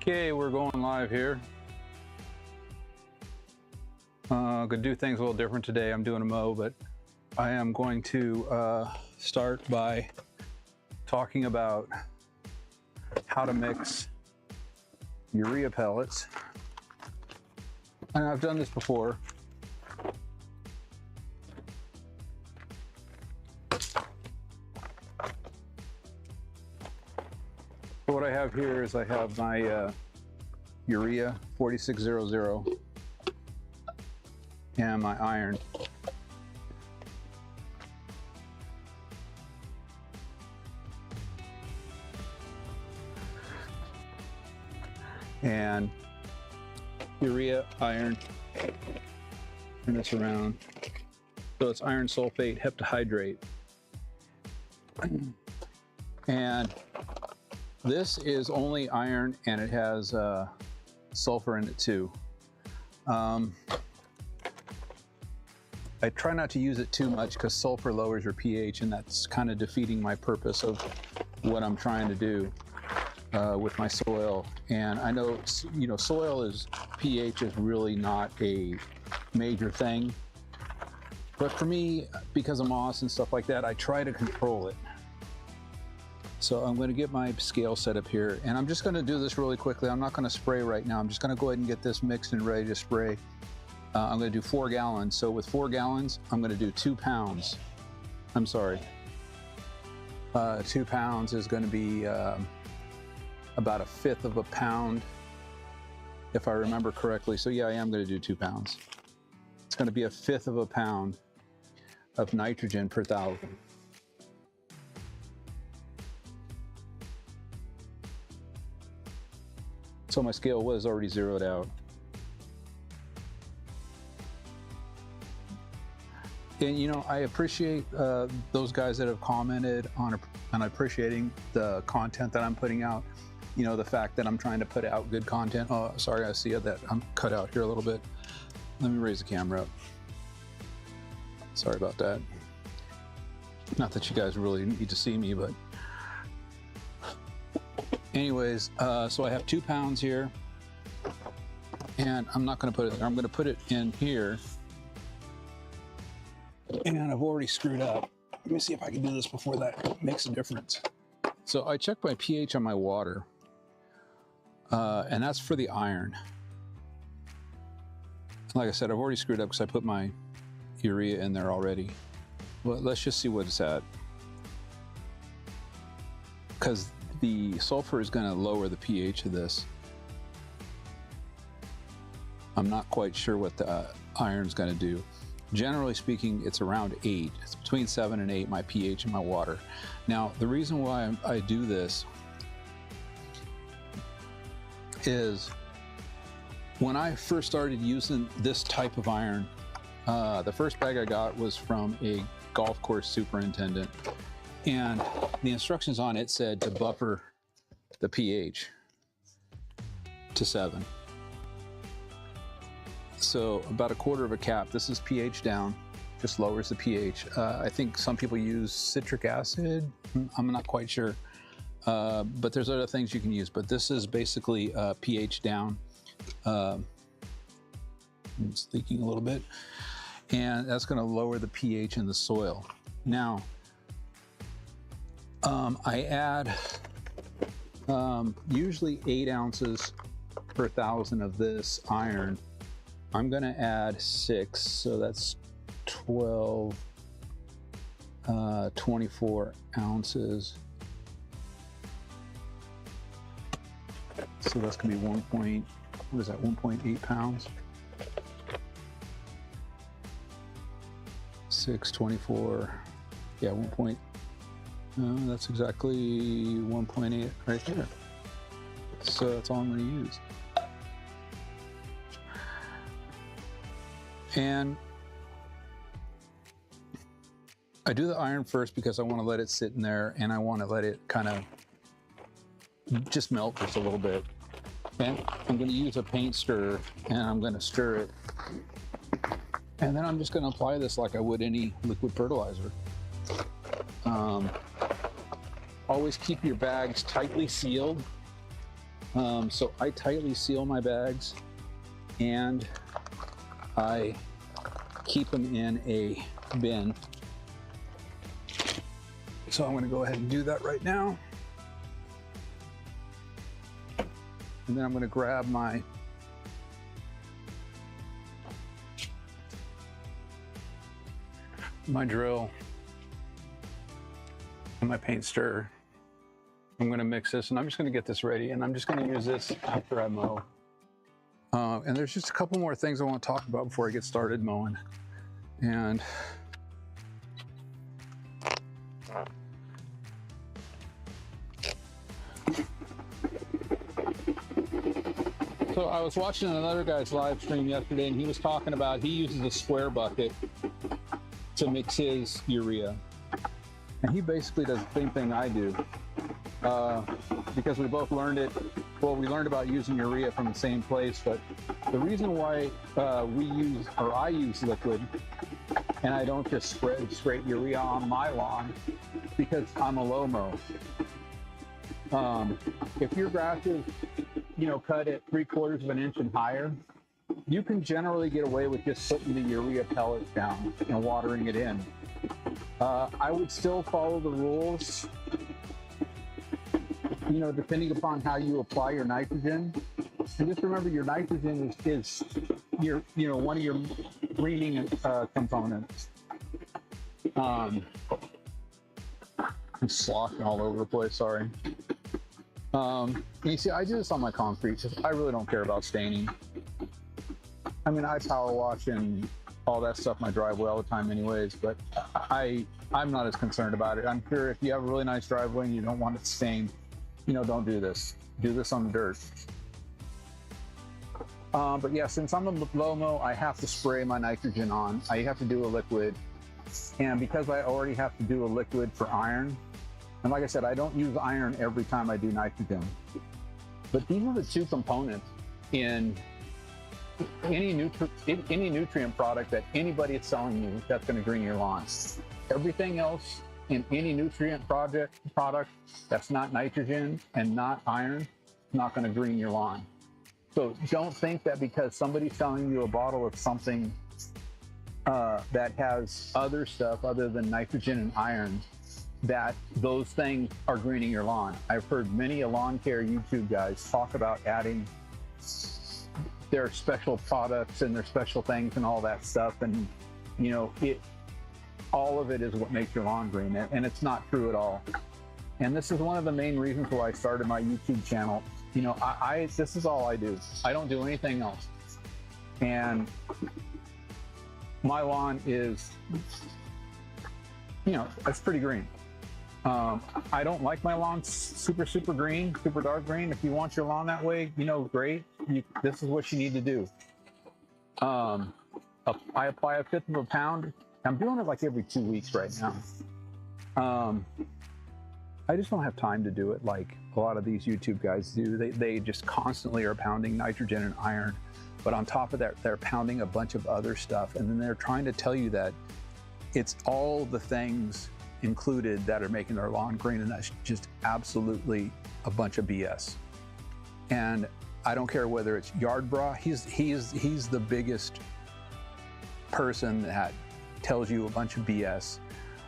Okay, we're going live here. Gonna do things a little different today. I'm doing a mow, but I am going to start by talking about how to mix urea pellets. And I've done this before. So what I have here is I have my Urea 4600 and my iron. And urea, iron, turn this around. So it's iron sulfate heptahydrate. And this is only iron, and it has sulfur in it too. I try not to use it too much because sulfur lowers your pH, and that's kind of defeating my purpose of what I'm trying to do with my soil. And I know, you know, pH is really not a major thing. But for me, because of moss and stuff like that, I try to control it. So I'm going to get my scale set up here, and I'm just going to do this really quickly. I'm not going to spray right now. I'm just going to go ahead and get this mixed and ready to spray. I'm going to do 4 gallons. So with 4 gallons, I'm going to do 2 pounds. I'm sorry. 2 pounds is going to be about 1/5 of a pound, if I remember correctly. So yeah, I am going to do 2 pounds. It's going to be 1/5 of a pound of nitrogen per 1,000. So my scale was already zeroed out. And you know, I appreciate those guys that have commented on appreciating the content that I'm putting out. You know, the fact that I'm trying to put out good content. Oh, sorry, I see that I'm cut out here a little bit. Let me raise the camera up. Sorry about that. Not that you guys really need to see me, but anyways, so I have 2 pounds here, and I'm not going to put it there. I'm going to put it in here, and I've already screwed up. Let me see if I can do this before that makes a difference. So I checked my pH on my water, and that's for the iron. Like I said, I've already screwed up because I put my urea in there already. Well, let's just see what it's at, because the sulfur is going to lower the pH of this. I'm not quite sure what the iron's going to do. Generally speaking, it's around 8. It's between 7 and 8, my pH in my water. Now, the reason why I do this is when I first started using this type of iron, the first bag I got was from a golf course superintendent. And the instructions on it said to buffer the pH to 7. So about 1/4 of a cap. This is pH down, just lowers the pH. I think some people use citric acid. I'm not quite sure. But there's other things you can use. But this is basically pH down. It's leaking a little bit. And that's going to lower the pH in the soil. Now, I add usually 8 ounces per 1,000 of this iron. I'm going to add 6, so that's 12, 24 ounces. So that's going to be 1.8 pounds? 6, 24, yeah, that's exactly 1.8 right there. So that's all I'm going to use. And I do the iron first because I want to let it sit in there, and I want to let it kind of just melt just a little bit. And I'm going to use a paint stirrer, and I'm going to stir it. And then I'm just going to apply this like I would any liquid fertilizer. Always keep your bags tightly sealed So I tightly seal my bags and I keep them in a bin. So I'm going to go ahead and do that right now. And then I'm going to grab my drill and my paint stirrer. I'm going to mix this and I'm just going to get this ready, and I'm just going to use this after I mow. And there's just a couple more things I want to talk about before I get started mowing. And so I was watching another guy's live stream yesterday, and he was talking about he uses a square bucket to mix his urea. And he basically does the same thing I do. Because we both learned it. Well, we learned about using urea from the same place, but the reason why I use liquid and I don't just spread straight urea on my lawn, because I'm a low mow. If your grass is, cut at 3/4 of an inch and higher, you can generally get away with just putting the urea pellets down and watering it in. I would still follow the rules, depending upon how you apply your nitrogen. And just remember, your nitrogen is your, one of your greening components. I'm sloshing all over the place, sorry. You see, I do this on my concrete because I really don't care about staining. I mean, I power wash and all that stuff in my driveway all the time anyways, but I'm not as concerned about it. I'm sure if you have a really nice driveway and you don't want it stained, don't do this. Do this on the dirt. But yeah, since I'm a low mow, I have to spray my nitrogen on. I have to do a liquid. And because I already have to do a liquid for iron, and like I said, I don't use iron every time I do nitrogen. But these are the two components in any nutrient product that anybody is selling you that's going to green your lawn. Everything else in any nutrient product that's not nitrogen and not iron is not going to green your lawn. So don't think that because somebody's selling you a bottle of something that has other stuff other than nitrogen and iron, that those things are greening your lawn. I've heard many a lawn care YouTube guys talk about adding their special products and their special things and all that stuff, and all of it is what makes your lawn green, and it's not true at all. And this is one of the main reasons why I started my YouTube channel. This is all I do. I don't do anything else. And my lawn is, it's pretty green. I don't like my lawn super green, super dark green. If you want your lawn that way, great. This is what you need to do. I apply 1/5 of a pound. I'm doing it like every 2 weeks right now. I just don't have time to do it like a lot of these YouTube guys do. They just constantly are pounding nitrogen and iron. But on top of that, they're pounding a bunch of other stuff. And then they're trying to tell you that it's all the things included that are making their lawn green. And that's just absolutely a bunch of BS. And I don't care whether it's Yard Bra. He's the biggest person that tells you a bunch of BS.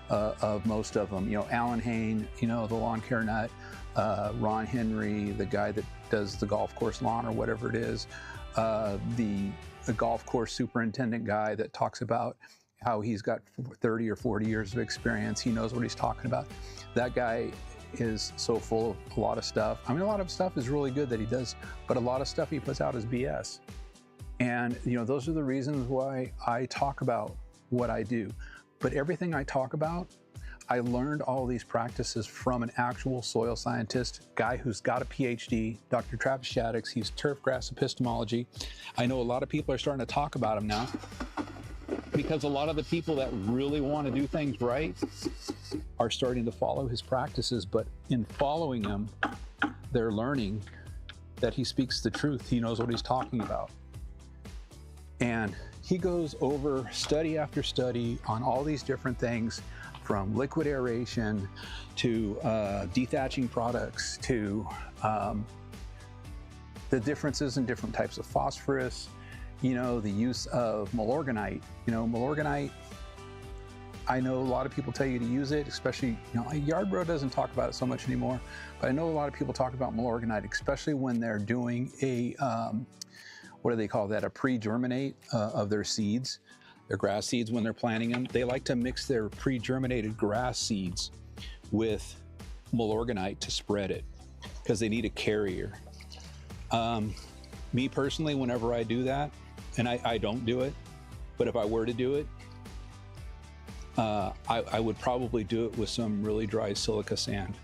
Of most of them, Alan Hain, the lawn care nut, Ron Henry, the guy that does the golf course lawn or whatever it is, the golf course superintendent guy that talks about how he's got 30 or 40 years of experience. He knows what he's talking about. That guy is so full of a lot of stuff. I mean, a lot of stuff is really good that he does, but a lot of stuff he puts out is BS. And, those are the reasons why I talk about what I do. But everything I talk about, I learned all these practices from an actual soil scientist, guy who's got a PhD, Dr. Travis Shaddix. He's turfgrass epistemology. I know a lot of people are starting to talk about him now because a lot of the people that really want to do things right are starting to follow his practices. But in following him, they're learning that he speaks the truth. He knows what he's talking about. And he goes over study after study on all these different things, from liquid aeration to dethatching products to the differences in different types of phosphorus, you know, the use of milorganite. You know, milorganite, I know a lot of people tell you to use it, especially, you know, Yardbro doesn't talk about it so much anymore, but I know a lot of people talk about milorganite, especially when they're doing a, what do they call that, a pre-germinate of their seeds, their grass seeds when they're planting them. They like to mix their pre-germinated grass seeds with milorganite to spread it because they need a carrier. Me personally, whenever I do that, and I don't do it, but if I were to do it, I would probably do it with some really dry silica sand,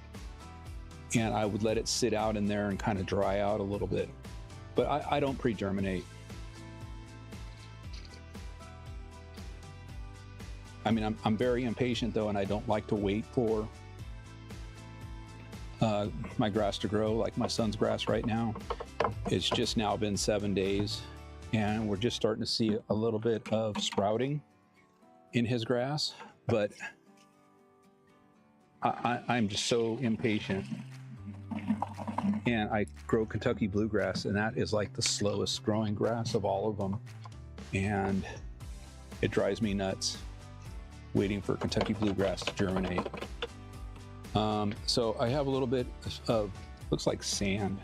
and I would let it sit out in there and kind of dry out a little bit. But I don't pre-germinate. I mean, I'm very impatient though, and I don't like to wait for my grass to grow, like my son's grass right now. It's just now been 7 days, and we're just starting to see a little bit of sprouting in his grass, but I'm just so impatient. And I grow Kentucky bluegrass, and that is like the slowest growing grass of all of them. And it drives me nuts waiting for Kentucky bluegrass to germinate. So I have a little bit of, looks like sand,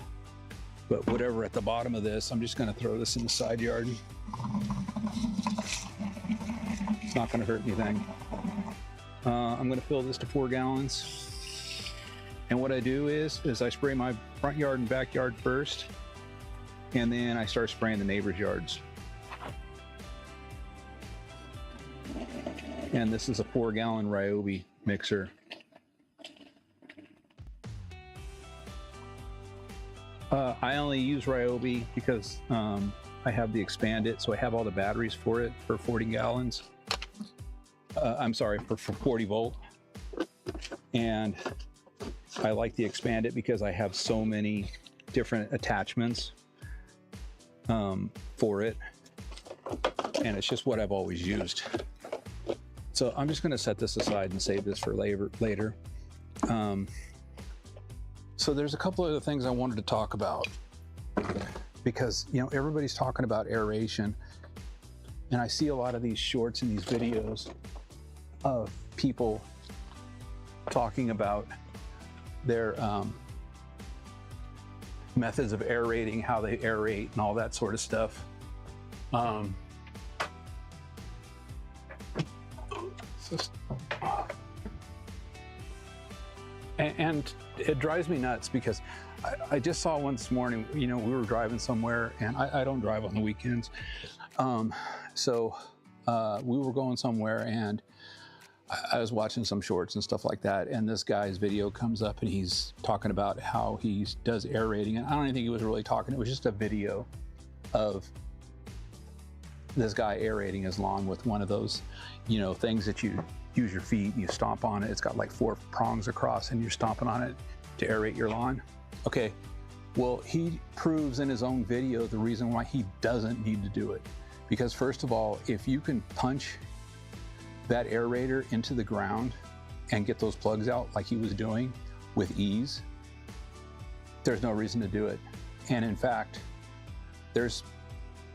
but whatever at the bottom of this, I'm just gonna throw this in the side yard. It's not gonna hurt anything. I'm gonna fill this to 4 gallons. And what I do is I spray my front yard and backyard first, and then I start spraying the neighbors' yards. And this is a 4-gallon Ryobi mixer. I only use Ryobi because I have the Expandit, so I have all the batteries for it for 40 gallons. I'm sorry, for 40 volt. And I like the Expandit because I have so many different attachments for it, and it's just what I've always used. So I'm just going to set this aside and save this for later. So there's a couple other things I wanted to talk about, because, you know, everybody's talking about aeration, and I see a lot of these shorts and these videos of people talking about their methods of aerating, how they aerate and all that sort of stuff. And it drives me nuts because I just saw one this morning. You know, we were driving somewhere, and I don't drive on the weekends. So we were going somewhere, and I was watching some shorts and stuff like that, and this guy's video comes up, and he's talking about how he does aerating. And I don't even think he was really talking. It was just a video of this guy aerating his lawn with one of those, you know, things that you use your feet and you stomp on it. It's got like 4 prongs across, and you're stomping on it to aerate your lawn. Okay, well, he proves in his own video the reason why he doesn't need to do it. Because first of all, if you can punch that aerator into the ground and get those plugs out like he was doing with ease, there's no reason to do it. And in fact, there's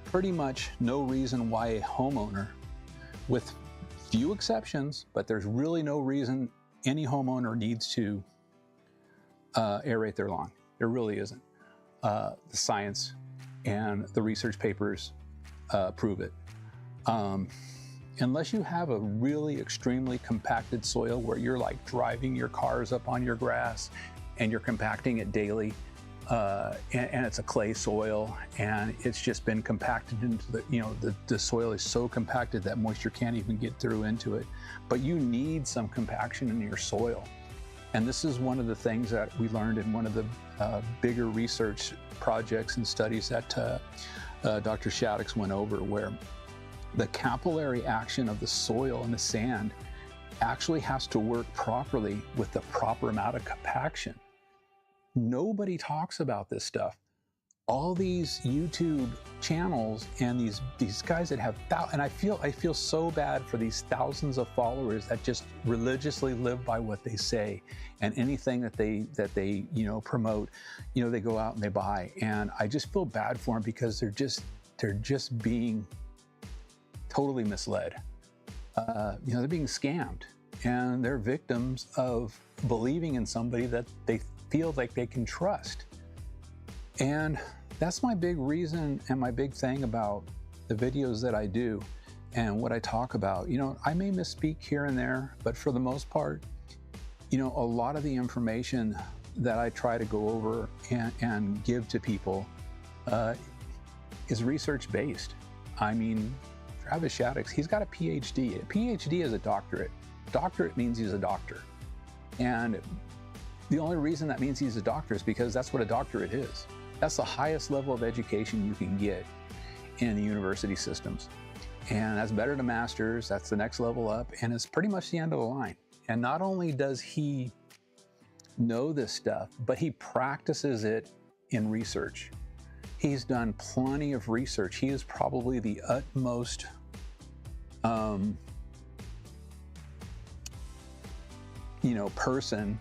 pretty much no reason why a homeowner, with few exceptions, but there's really no reason any homeowner needs to aerate their lawn. There really isn't. The science and the research papers prove it. Unless you have a really extremely compacted soil where you're like driving your cars up on your grass and you're compacting it daily, and it's a clay soil, and it's just been compacted into the, you know, the soil is so compacted that moisture can't even get through into it. But you need some compaction in your soil. And this is one of the things that we learned in one of the bigger research projects and studies that Dr. Shaddix went over, where the capillary action of the soil and the sand actually has to work properly with the proper amount of compaction. Nobody talks about this stuff. all these YouTube channels and these guys that have and I feel so bad for these thousands of followers that just religiously live by what they say, and anything that they promote, they go out and they buy, and I just feel bad for them because they're just being totally misled. They're being scammed, and they're victims of believing in somebody that they feel like they can trust. And that's my big reason and my big thing about the videos that I do and what I talk about. I may misspeak here and there, but for the most part, a lot of the information that I try to go over and give to people is research-based. I mean, Travis Shaddix, he's got a PhD. A PhD is a doctorate. Doctorate means he's a doctor. And the only reason that means he's a doctor is because that's what a doctorate is. That's the highest level of education you can get in the university systems. And that's better to master's, that's the next level up, and it's pretty much the end of the line. And not only does he know this stuff, but he practices it in research. He's done plenty of research. He is probably the utmost person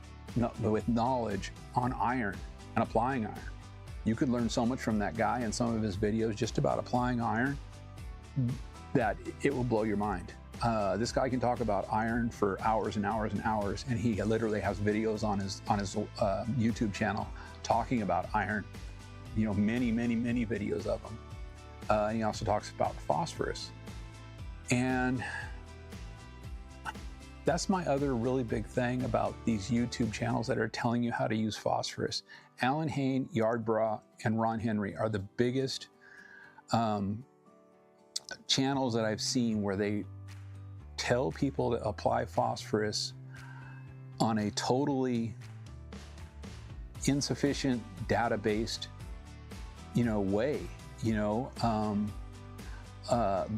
with knowledge on iron and applying iron. You could learn so much from that guy and some of his videos just about applying iron that it will blow your mind. This guy can talk about iron for hours and hours and hours, and he literally has videos on his YouTube channel talking about iron. Many videos of them. And he also talks about phosphorus. And that's my other really big thing about these YouTube channels that are telling you how to use phosphorus. Alan Hain, Yardbrough, and Ron Henry are the biggest channels that I've seen where they tell people to apply phosphorus on a totally insufficient data-based way. A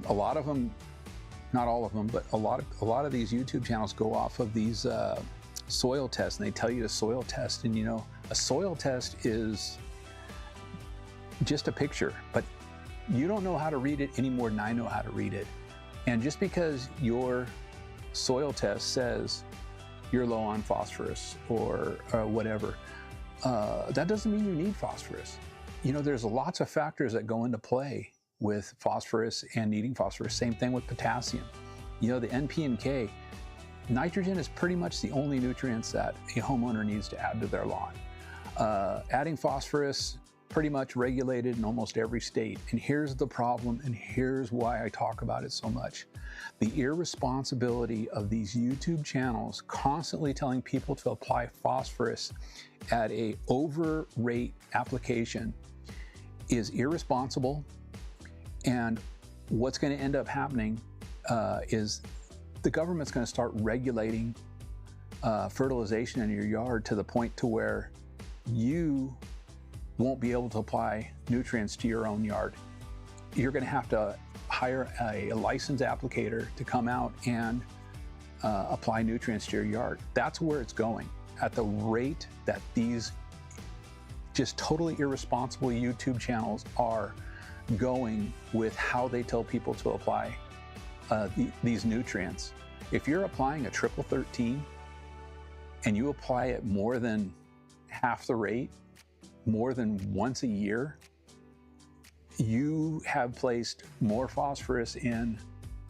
lot of them, not all of them, but a lot of these YouTube channels go off of these soil tests, and they tell you to soil test, and a soil test is just a picture, but you don't know how to read it any more than I know how to read it. And just because your soil test says you're low on phosphorus or whatever, that doesn't mean you need phosphorus. There's lots of factors that go into play with phosphorus and needing phosphorus. Same thing with potassium. The NP and K. Nitrogen is pretty much the only nutrients that a homeowner needs to add to their lawn. Adding phosphorus, pretty much regulated in almost every state. And here's the problem, and here's why I talk about it so much. The irresponsibility of these YouTube channels constantly telling people to apply phosphorus at an over rate application is irresponsible. And what's going to end up happening is the government's going to start regulating fertilization in your yard to the point to where you won't be able to apply nutrients to your own yard. You're going to have to hire a licensed applicator to come out and apply nutrients to your yard. That's where it's going. At the rate that these just totally irresponsible YouTube channels are going with how they tell people to apply these nutrients. If you're applying a triple 13 and you apply it more than half the rate, more than once a year, you have placed more phosphorus in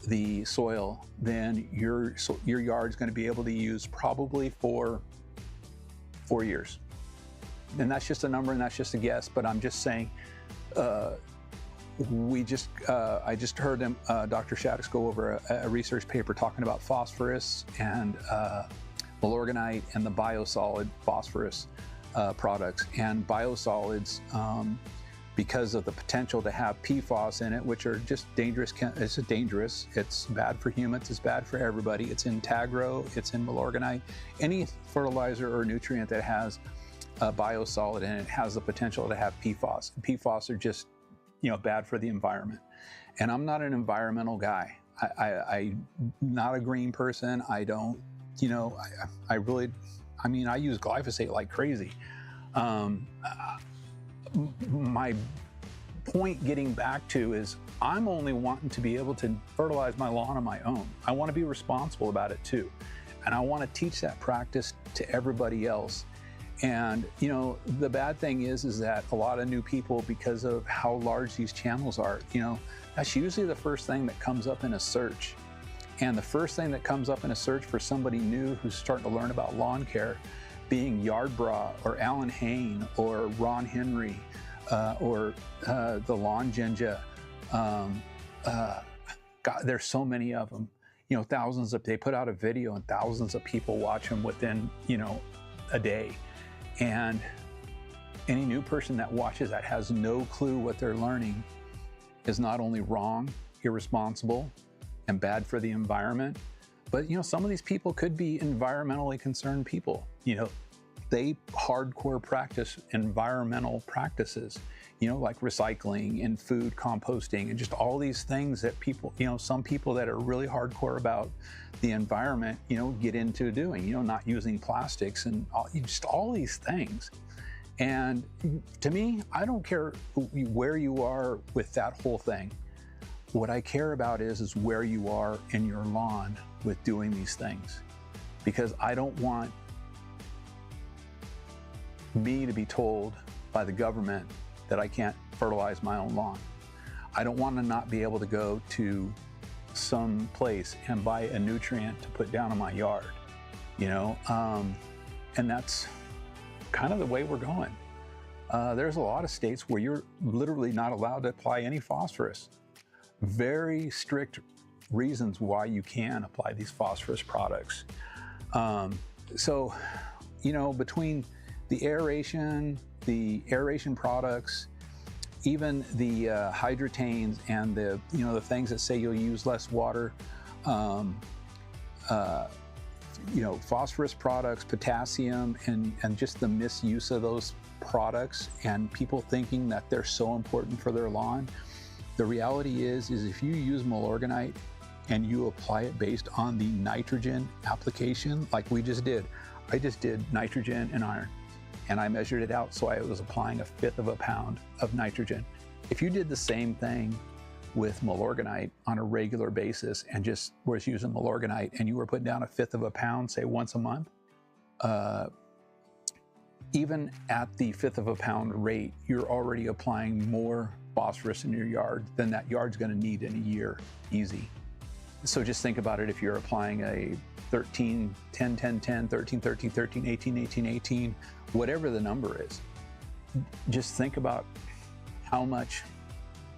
the soil than your yard's going to be able to use probably for 4 years. And that's just a number, and that's just a guess, but I'm just saying, I just heard him, Dr. Shaddix, go over a research paper talking about phosphorus and Milorganite and the biosolid phosphorus products. And biosolids, because of the potential to have PFOS in it, which are just dangerous. It's dangerous. It's bad for humans. It's bad for everybody. It's in Tagro. It's in Milorganite. Any fertilizer or nutrient that has a biosolid in it has the potential to have PFOS. And PFOS are just, bad for the environment. And I'm not an environmental guy. I'm not a green person. I don't, I use glyphosate like crazy. my point getting back to is I'm only wanting to be able to fertilize my lawn on my own. I want to be responsible about it too. And I want to teach that practice to everybody else. And, you know, the bad thing is that a lot of new people, because of how large these channels are, you know, that's usually the first thing that comes up in a search. And the first thing that comes up in a search for somebody new who's starting to learn about lawn care, being Yard Bra or Alan Hain or Ron Henry or the Lawn Ginger. God, there's so many of them. You know, they put out a video and thousands of people watch them within, you know, a day. And any new person that watches that has no clue what they're learning is not only wrong, irresponsible, and bad for the environment, but, you know, some of these people could be environmentally concerned people. You know, they hardcore practice environmental practices, you know, like recycling and food composting and just all these things that people, you know, some people that are really hardcore about the environment, you know, get into doing, you know, not using plastics and just all these things. And to me, I don't care where you are with that whole thing. What I care about is where you are in your lawn with doing these things, because I don't want me to be told by the government that I can't fertilize my own lawn. I don't want to not be able to go to some place and buy a nutrient to put down in my yard, you know, and that's kind of the way we're going. There's a lot of states where you're literally not allowed to apply any phosphorus. Very strict reasons why you can apply these phosphorus products. So, you know, between the aeration products, even the hydrotanes and the, you know, the things that say you'll use less water, you know, phosphorus products, potassium, and just the misuse of those products and people thinking that they're so important for their lawn. The reality is if you use Milorganite and you apply it based on the nitrogen application, like we just did. I just did nitrogen and iron, and I measured it out, so I was applying 1/5 of a pound of nitrogen. If you did the same thing with Milorganite on a regular basis and just was using Milorganite and you were putting down 1/5 of a pound, say once a month, even at the 1/5 of a pound rate, you're already applying more phosphorus in your yard than that yard's going to need in a year, easy. So just think about it. If you're applying a 13, 10, 10, 10, 13, 13, 13, 18, 18, 18, whatever the number is, just think about how much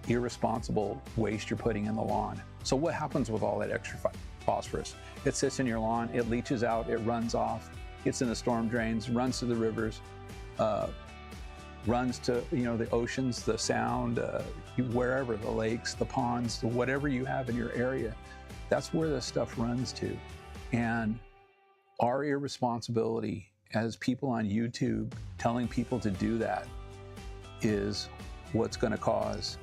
irresponsible waste you're putting in the lawn. So what happens with all that extra phosphorus? It sits in your lawn, it leaches out, it runs off, gets in the storm drains, runs to the rivers, runs to, you know, the oceans, the sound, wherever, the lakes, the ponds, whatever you have in your area. That's where this stuff runs to. And our irresponsibility as people on YouTube telling people to do that is what's going to cause,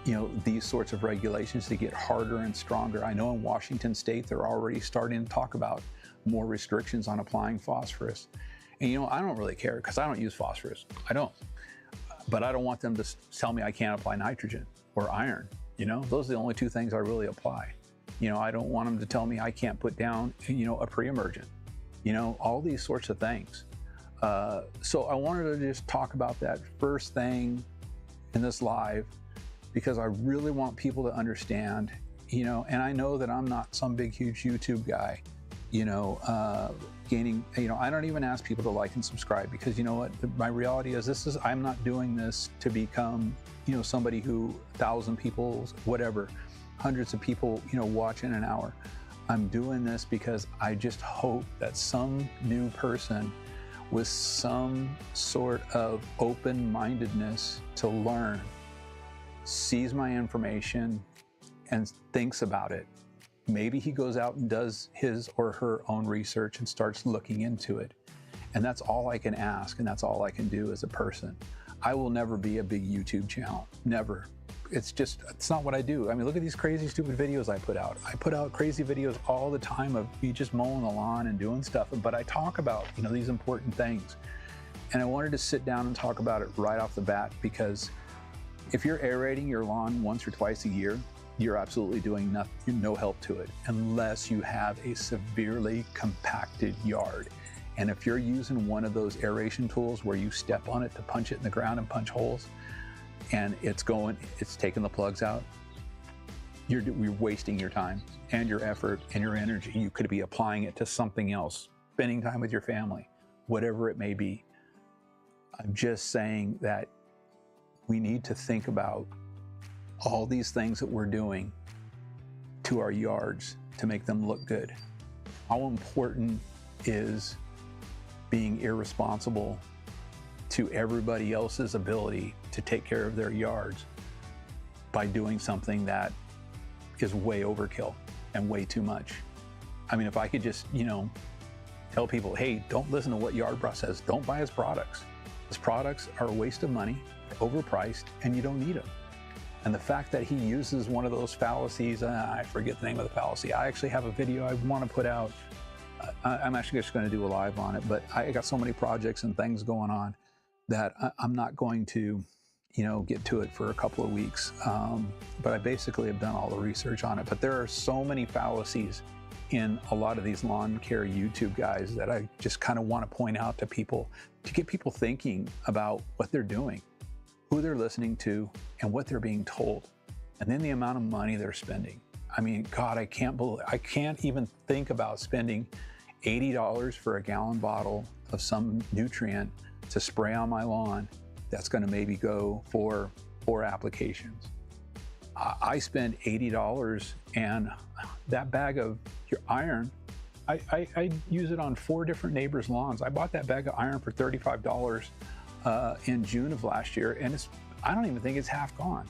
you know, these sorts of regulations to get harder and stronger. I know in Washington State, they're already starting to talk about more restrictions on applying phosphorus. And, you know, I don't really care because I don't use phosphorus. I don't. But I don't want them to tell me I can't apply nitrogen or iron. You know, those are the only two things I really apply. You know, I don't want them to tell me I can't put down, you know, a pre-emergent, you know, all these sorts of things. So I wanted to just talk about that first thing in this live, because I really want people to understand, you know, and I know that I'm not some big, huge YouTube guy, you know, gaining, you know, I don't even ask people to like and subscribe, because you know what, my reality is I'm not doing this to become, you know, somebody who 1,000 people, whatever, hundreds of people, you know, watch in an hour. I'm doing this because I just hope that some new person with some sort of open-mindedness to learn sees my information and thinks about it. Maybe he goes out and does his or her own research and starts looking into it. And that's all I can ask, and that's all I can do as a person. I will never be a big YouTube channel, never. It's not what I do. I mean, look at these crazy, stupid videos I put out. I put out crazy videos all the time of me just mowing the lawn and doing stuff, but I talk about, you know, these important things. And I wanted to sit down and talk about it right off the bat, because if you're aerating your lawn once or twice a year, you're absolutely doing nothing, no help to it, unless you have a severely compacted yard. And if you're using one of those aeration tools where you step on it to punch it in the ground and punch holes, and it's taking the plugs out, you're wasting your time and your effort and your energy. You could be applying it to something else, spending time with your family, whatever it may be. I'm just saying that we need to think about all these things that we're doing to our yards to make them look good. How important is being irresponsible to everybody else's ability to take care of their yards by doing something that is way overkill and way too much? I mean, if I could just, tell people, hey, don't listen to what Yardbra says. Don't buy his products. His products are a waste of money, overpriced, and you don't need them. And the fact that he uses one of those fallacies, I forget the name of the fallacy. I actually have a video I want to put out. I'm actually just going to do a live on it, but I got so many projects and things going on that I'm not going to, get to it for a couple of weeks. But I basically have done all the research on it. But there are so many fallacies in a lot of these lawn care YouTube guys that I just kind of want to point out to people, to get people thinking about what they're doing, who they're listening to, and what they're being told, and then the amount of money they're spending. I mean, God, I can't even think about spending $80 for a gallon bottle of some nutrient to spray on my lawn that's going to maybe go for 4 applications. I spend $80, and that bag of your iron, I use it on 4 different neighbors' lawns. I bought that bag of iron for $35 in June of last year, and I don't even think it's half gone.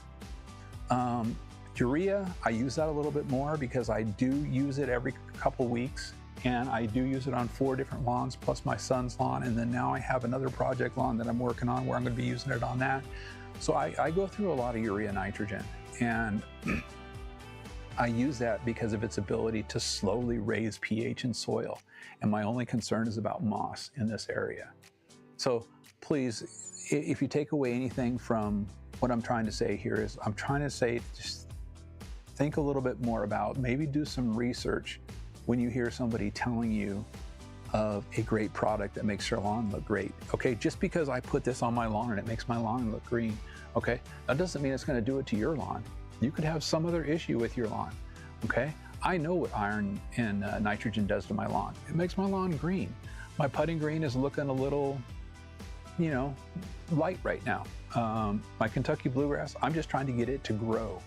Urea, I use that a little bit more because I do use it every couple weeks, and I do use it on 4 different lawns plus my son's lawn, and then now I have another project lawn that I'm working on where I'm going to be using it on that. So I go through a lot of urea nitrogen, and I use that because of its ability to slowly raise pH in soil, and my only concern is about moss in this area. So please, if you take away anything from what I'm trying to say here, is I'm trying to say just think a little bit more about, maybe do some research when you hear somebody telling you of a great product that makes your lawn look great. Okay, just because I put this on my lawn and it makes my lawn look green, okay, that doesn't mean it's going to do it to your lawn. You could have some other issue with your lawn. Okay, I know what iron and nitrogen does to my lawn. It makes my lawn green. My putting green is looking a little, light right now. My Kentucky bluegrass, I'm just trying to get it to grow.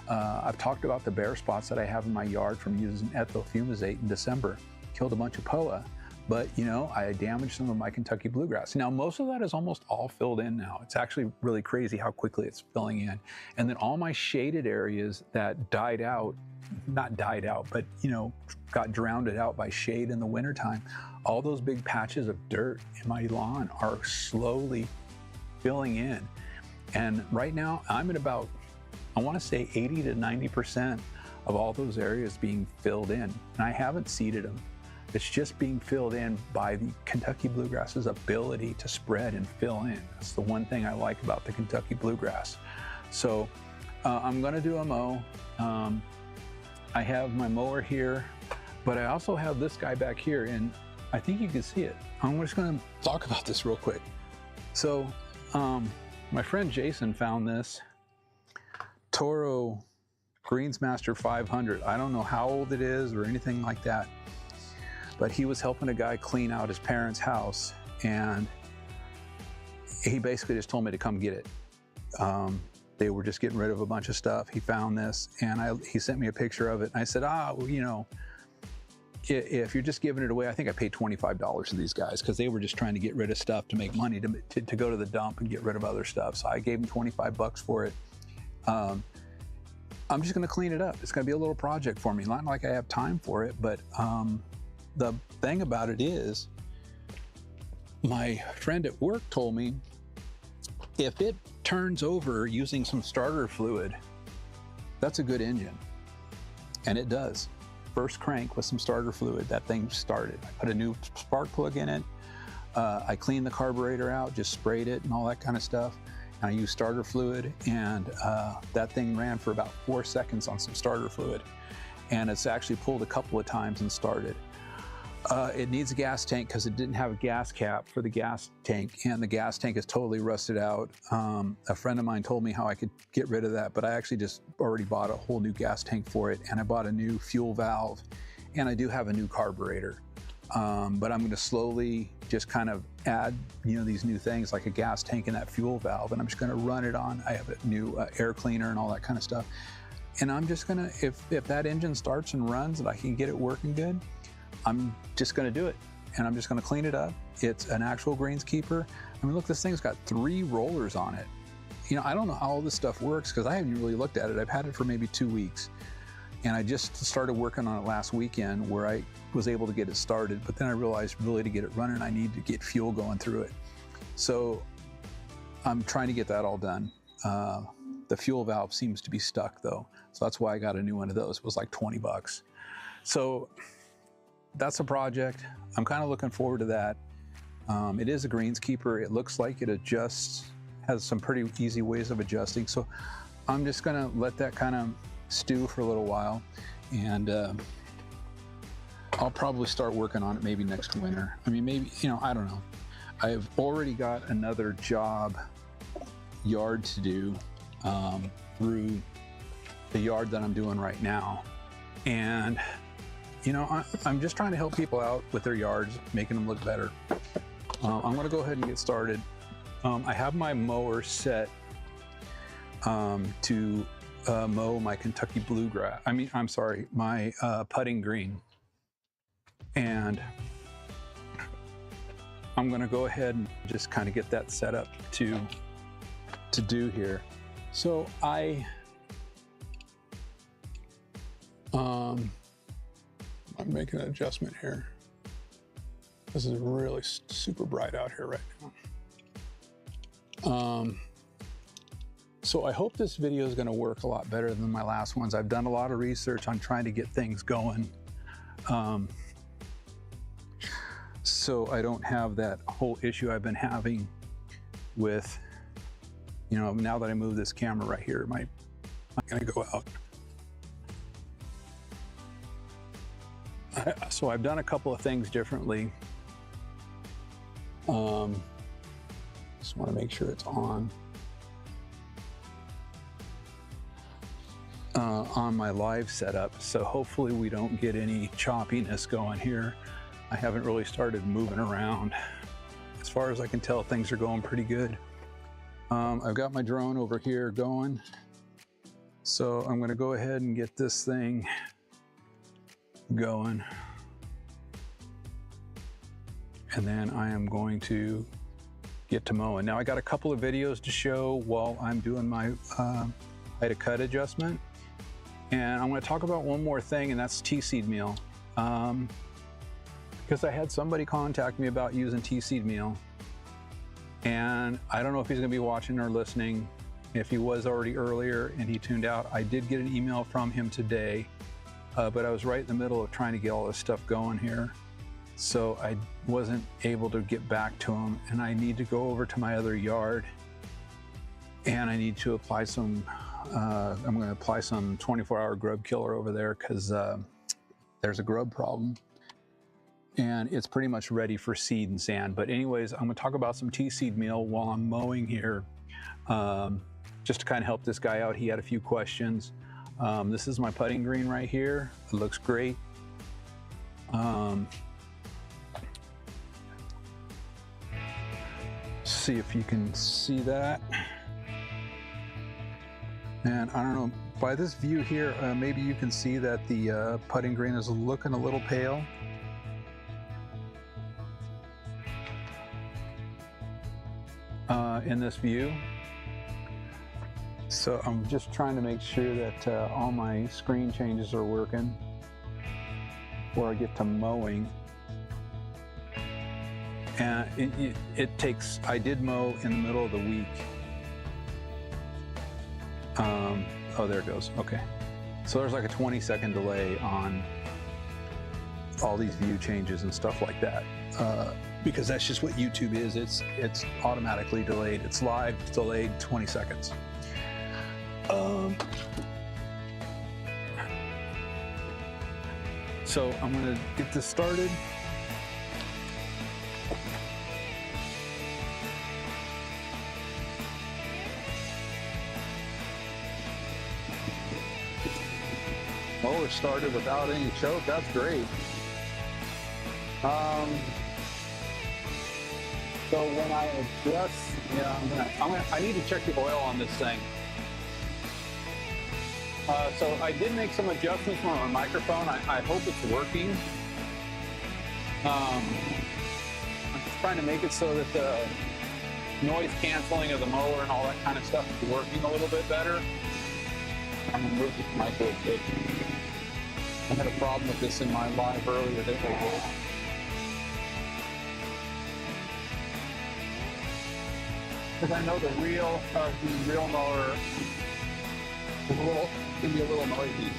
I've talked about the bare spots that I have in my yard from using ethyl fumigate in December. Killed a bunch of POA, but I damaged some of my Kentucky bluegrass. Now, most of that is almost all filled in now. It's actually really crazy how quickly it's filling in. And then all my shaded areas that died out, not died out, but got drowned out by shade in the wintertime, all those big patches of dirt in my lawn are slowly filling in. And right now I'm at about, I want to say 80 to 90% of all those areas being filled in. And I haven't seeded them. It's just being filled in by the Kentucky bluegrass's ability to spread and fill in. That's the one thing I like about the Kentucky bluegrass. So I'm going to do a mow. I have my mower here, but I also have this guy back here, and I think you can see it. I'm just going to talk about this real quick. So my friend Jason found this Toro Greensmaster 500. I don't know how old it is or anything like that, but he was helping a guy clean out his parents' house, and he basically just told me to come get it. They were just getting rid of a bunch of stuff. He found this, and he sent me a picture of it. And I said, well, if you're just giving it away, I think I paid $25 to these guys because they were just trying to get rid of stuff to make money to go to the dump and get rid of other stuff. So I gave them $25 for it. I'm just going to clean it up. It's going to be a little project for me. Not like I have time for it, but the thing about it is, my friend at work told me if it turns over using some starter fluid, that's a good engine. And it does. First crank with some starter fluid, that thing started. I put a new spark plug in it. I cleaned the carburetor out, just sprayed it and all that kind of stuff. And I used starter fluid, and that thing ran for about 4 seconds on some starter fluid. And it's actually pulled a couple of times and started. It needs a gas tank because it didn't have a gas cap for the gas tank, and the gas tank is totally rusted out. A friend of mine told me how I could get rid of that, but I actually just already bought a whole new gas tank for it, and I bought a new fuel valve, and I do have a new carburetor. But I'm going to slowly just kind of add, these new things like a gas tank and that fuel valve, and I'm just going to run it on. I have a new air cleaner and all that kind of stuff. And I'm just going to, if that engine starts and runs and I can get it working good, I'm just going to do it. And I'm just going to clean it up. It's an actual greenskeeper. I mean, look, this thing's got 3 rollers on it. I don't know how all this stuff works because I haven't really looked at it. I've had it for maybe 2 weeks. And I just started working on it last weekend where I was able to get it started, but then I realized really to get it running, I need to get fuel going through it. So I'm trying to get that all done. The fuel valve seems to be stuck though. So that's why I got a new one of those. It was like 20 bucks. So that's a project. I'm kind of looking forward to that. It is a greenskeeper. It looks like it adjusts, has some pretty easy ways of adjusting. So I'm just gonna let that kind of stew for a little while, and I'll probably start working on it maybe next winter. I mean, maybe, I don't know. I've already got another yard to do through the yard that I'm doing right now. And, I'm just trying to help people out with their yards, making them look better. I'm gonna go ahead and get started. I have my mower set to mow my Kentucky bluegrass. My putting green. And I'm going to go ahead and just kind of get that set up to do here. So I'm making an adjustment here. This is really super bright out here right now. So I hope this video is going to work a lot better than my last ones. I've done a lot of research on trying to get things going. So I don't have that whole issue I've been having with, now that I move this camera right here, I'm going to go out. So I've done a couple of things differently. Just want to make sure it's on my live setup. So hopefully we don't get any choppiness going here. I haven't really started moving around. As far as I can tell, things are going pretty good. I've got my drone over here going. So I'm gonna go ahead and get this thing going. And then I am going to get to mowing. Now I got a couple of videos to show while I'm doing my height of cut adjustment. And I'm gonna talk about one more thing, and that's tea seed meal. Because I had somebody contact me about using tea seed meal, and I don't know if he's going to be watching or listening. If he was already earlier and he tuned out, I did get an email from him today, but I was right in the middle of trying to get all this stuff going here, so I wasn't able to get back to him. And I need to go over to my other yard, and I need to apply some. I'm going to apply some 24-hour grub killer over there because there's a grub problem. And it's pretty much ready for seed and sand. But anyways, I'm gonna talk about some tea seed meal while I'm mowing here, just to kind of help this guy out. He had a few questions. This is my putting green right here. It looks great. See if you can see that. And I don't know, by this view here, maybe you can see that the putting green is looking a little pale. In this view. So I'm just trying to make sure that all my screen changes are working before I get to mowing. And it takes, I did mow in the middle of the week. Oh, there it goes. Okay. So there's like a 20-second delay on all these view changes and stuff like that. because that's just what YouTube is. It's automatically delayed. It's live delayed 20 seconds. So I'm gonna get this started. Oh, it started without any choke. That's great. So when I adjust, I need to check the oil on this thing. So I did make some adjustments on my microphone. I hope it's working. I'm just trying to make it so that the noise canceling of the mower and all that kind of stuff is working a little bit better. I'm gonna move this mic real quick. I had a problem with this in my live earlier today. Because I know the real mower can be a little noisy.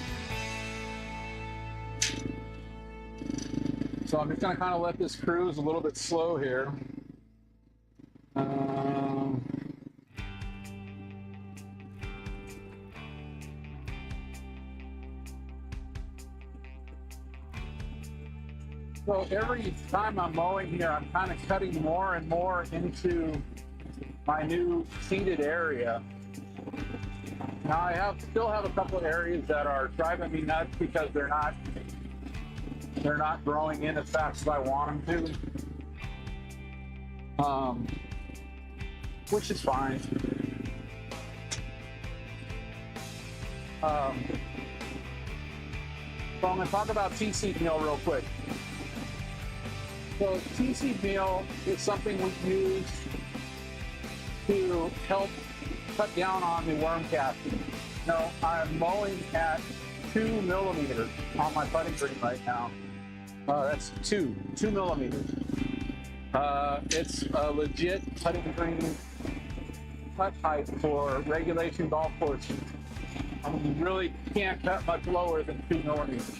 So I'm just gonna kind of let this cruise a little bit slow here. So every time I'm mowing here, I'm kind of cutting more and more into my new seeded area. Now I still have a couple of areas that are driving me nuts because they're not growing in as fast as I want them to, which is fine. So I'm going to talk about tea-seed meal real quick. So tea-seed meal is something we use to help cut down on the worm casting. Now, I'm mowing at 2 millimeters on my putting green right now. That's 2 millimeters. It's a legit putting green cut height for regulation golf courses. You really can't cut much lower than 2 millimeters.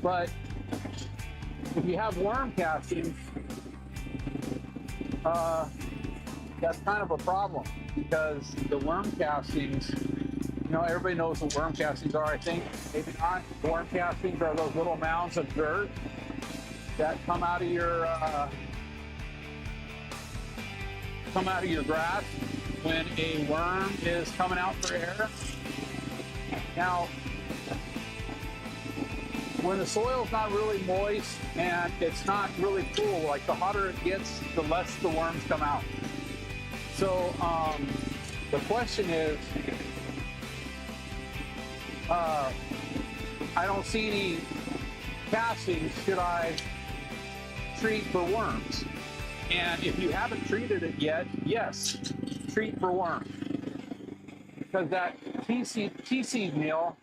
But if you have worm castings, that's kind of a problem, because the worm castings, everybody knows what worm castings are, I think. Maybe not. Worm castings are those little mounds of dirt that come out of your grass when a worm is coming out for air. Now, when the soil's not really moist and it's not really cool, like the hotter it gets, the less the worms come out. So the question is, I don't see any castings. Should I treat for worms? And if you haven't treated it yet, yes, treat for worms. Because that tea-seed meal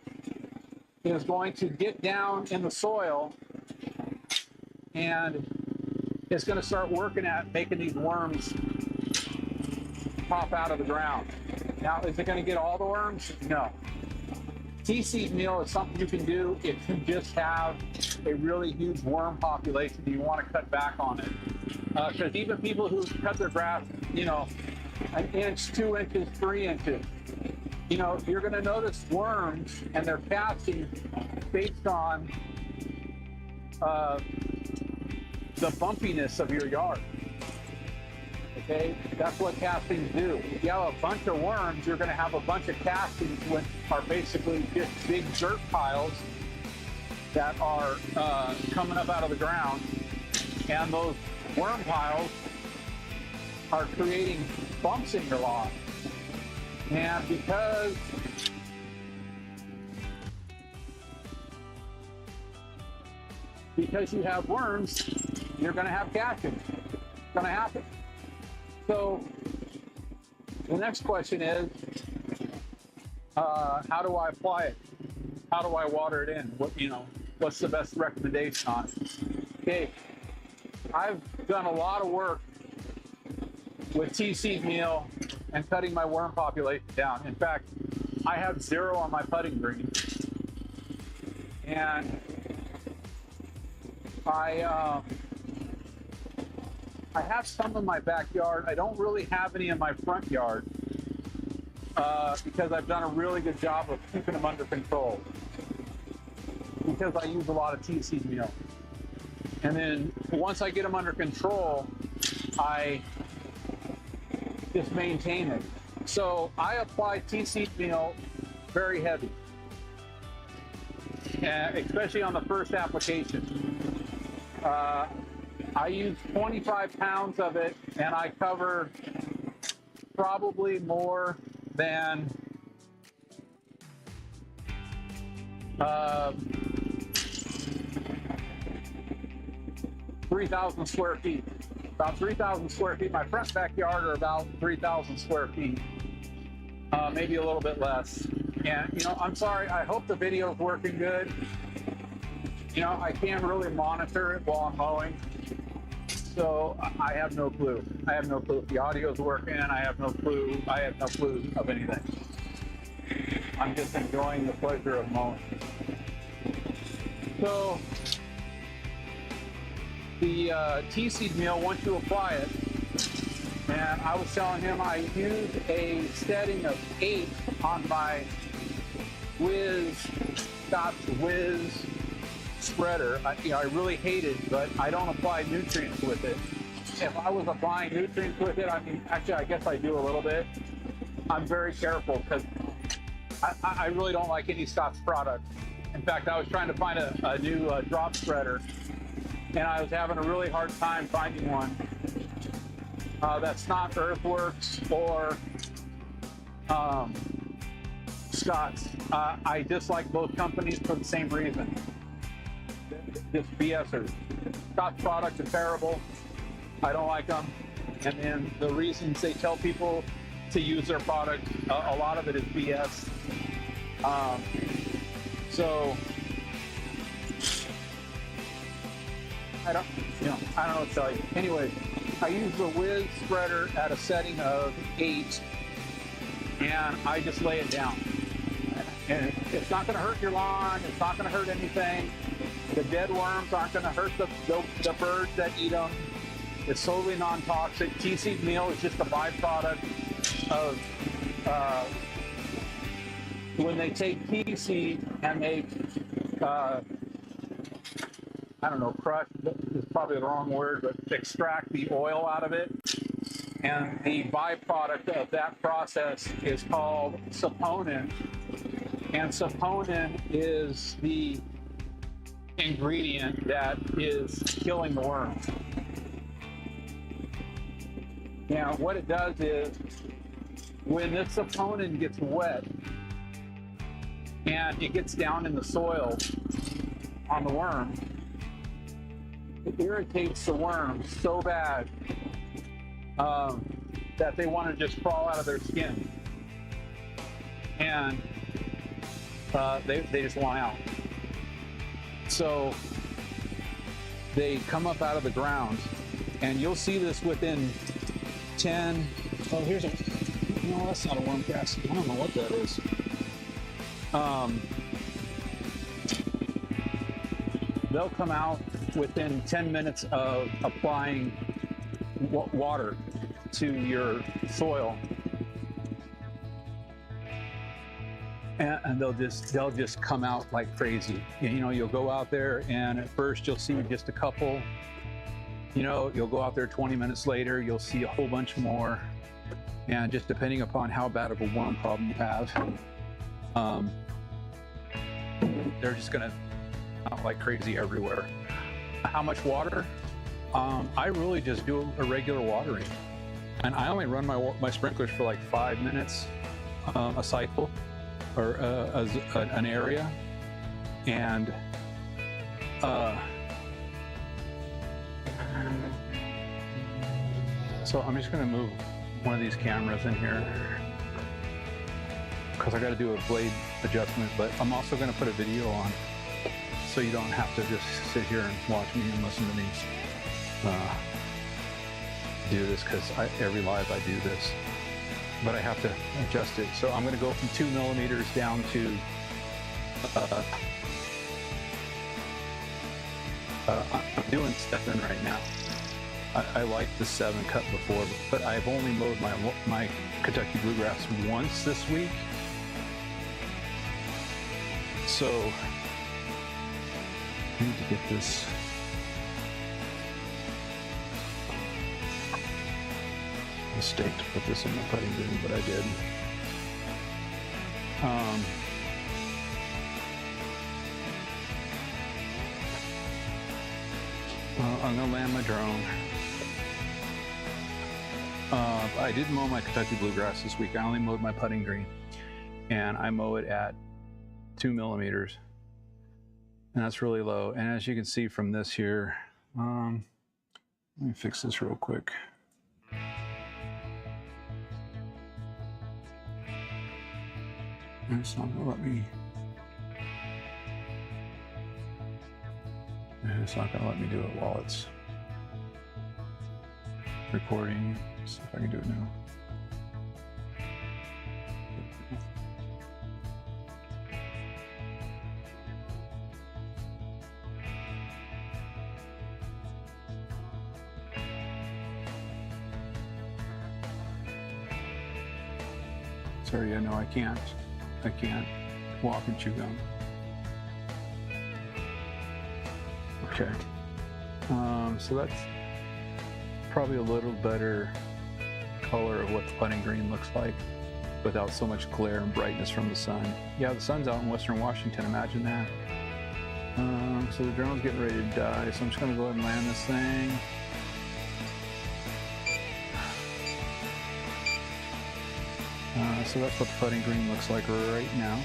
is going to get down in the soil and it's going to start working at making these worms pop out of the ground. Now, is it going to get all the worms? No. Tea-seed meal is something you can do if you just have a really huge worm population and you want to cut back on it. Because even people who cut their grass, an inch, 2 inches, 3 inches, you're going to notice worms and their casting based on the bumpiness of your yard. Okay, that's what castings do. If you have a bunch of worms, you're going to have a bunch of castings which are basically just big dirt piles that are coming up out of the ground, and those worm piles are creating bumps in your lawn. And because you have worms, you're going to have castings. It's going to happen. So the next question is, how do I apply it? How do I water it in? What's the best recommendation on it? Okay, I've done a lot of work with tea-seed meal and cutting my worm population down. In fact, I have 0 on my putting green, and I have some in my backyard. I don't really have any in my front yard because I've done a really good job of keeping them under control because I use a lot of TC meal. And then once I get them under control, I just maintain it. So I apply TC meal very heavy, especially on the first application. I use 25 pounds of it, and I cover probably more than 3,000 square feet. About 3,000 square feet. My front backyard are about 3,000 square feet, maybe a little bit less. And, you know, I'm sorry, I hope the video is working good. You know, I can't really monitor it while I'm mowing, so I have no clue. I have no clue if the audio is working. I have no clue. I have no clue of anything. I'm just enjoying the pleasure of mowing. So the tea seed meal, once you apply it, and I was telling him I use a setting of 8 on my Scott's Whiz spreader. I really hate it, but I don't apply nutrients with it. If I was applying nutrients with it, I mean, actually, I guess I do a little bit. I'm very careful because I really don't like any Scott's product. In fact, I was trying to find a new drop spreader, and I was having a really hard time finding one that's not Earthworks or Scott's. I dislike both companies for the same reason. Just BSers. Scott's products are terrible. I don't like them. And then the reasons they tell people to use their product, a lot of it is BS. So I don't know what to tell you. Anyway, I use the Whiz spreader at a setting of 8, and I just lay it down. And it's not going to hurt your lawn. It's not going to hurt anything. The dead worms aren't going to hurt the birds that eat them. It's totally non-toxic. Tea seed meal is just a byproduct of when they take pea seed and they, crush is probably the wrong word, but extract the oil out of it. And the byproduct of that process is called saponin. And saponin is the ingredient that is killing the worms. Now, what it does is, when this saponin gets wet and it gets down in the soil on the worm, it irritates the worms so bad that they want to just crawl out of their skin. And they just want out. So they come up out of the ground, and you'll see this within 10. Oh, here's a. No, that's not a worm cast. I don't know what that is. They'll come out within 10 minutes of applying water to your soil, and they'll just come out like crazy. You know, you'll go out there, and at first you'll see just a couple. You know, you'll go out there 20 minutes later, you'll see a whole bunch more, and just depending upon how bad of a worm problem you have, they're just gonna come out like crazy everywhere. How much water? I really just do a regular watering, and I only run my sprinklers for like 5 minutes a cycle, or an area, and so I'm just going to move one of these cameras in here because I got to do a blade adjustment, but I'm also going to put a video on so you don't have to just sit here and watch me and listen to me do this, because every live I do this, but I have to adjust it. So I'm going to go from 2 millimeters down to I'm doing 7 right now. I liked the 7 cut before, but I've only mowed my Kentucky bluegrass once this week. So I need to get this. Mistake to put this in the putting green, but I did. I'm gonna land my drone. I didn't mow my Kentucky bluegrass this week. I only mowed my putting green, and I mow it at 2 millimeters, and that's really low. And as you can see from this here, let me fix this real quick. It's not gonna let me. It's not gonna let me do it while it's recording. Let's see if I can do it now. Sorry, yeah, no, I can't walk and chew gum. Okay, so that's probably a little better color of what the putting green looks like without so much glare and brightness from the sun. Yeah, the sun's out in Western Washington, imagine that. So the drone's getting ready to die, so I'm just gonna go ahead and land this thing. So that's what the putting green looks like right now.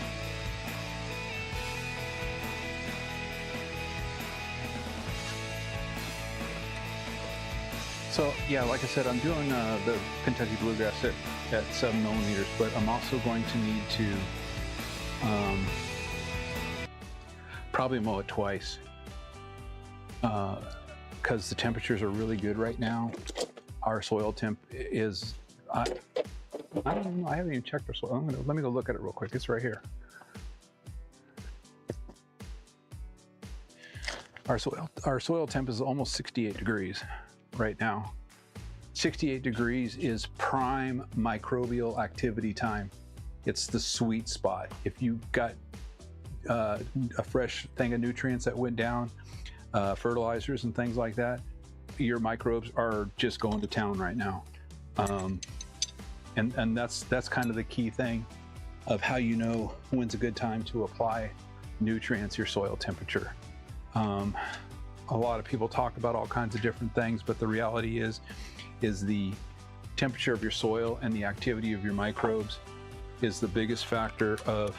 So yeah, like I said, I'm doing the Kentucky bluegrass at 7 millimeters, but I'm also going to need to probably mow it twice because the temperatures are really good right now. Our soil temp is, I don't know, I haven't even checked our soil. Let me go look at it real quick. It's right here. Our soil temp is almost 68 degrees right now. 68 degrees is prime microbial activity time. It's the sweet spot. If you got a fresh thing of nutrients that went down, fertilizers and things like that, your microbes are just going to town right now. And that's kind of the key thing of how you know when's a good time to apply nutrients, your soil temperature. A lot of people talk about all kinds of different things, but the reality is the temperature of your soil and the activity of your microbes is the biggest factor of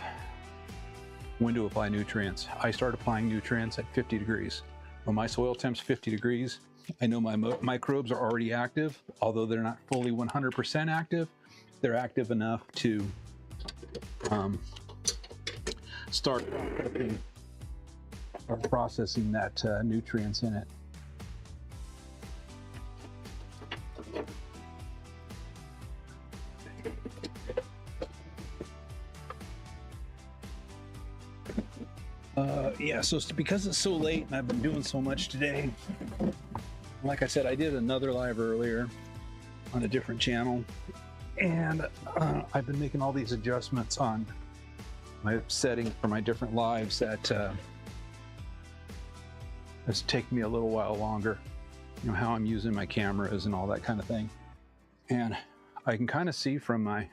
when to apply nutrients. I start applying nutrients at 50 degrees. When my soil temp's 50 degrees, I know my microbes are already active, although they're not fully 100% active. They're active enough to start processing that nutrients in it. Yeah, so because it's so late and I've been doing so much today, like I said, I did another live earlier on a different channel, and I've been making all these adjustments on my setting for my different lives that it's taken me a little while longer, you know, how I'm using my cameras and all that kind of thing. And I can kind of see from my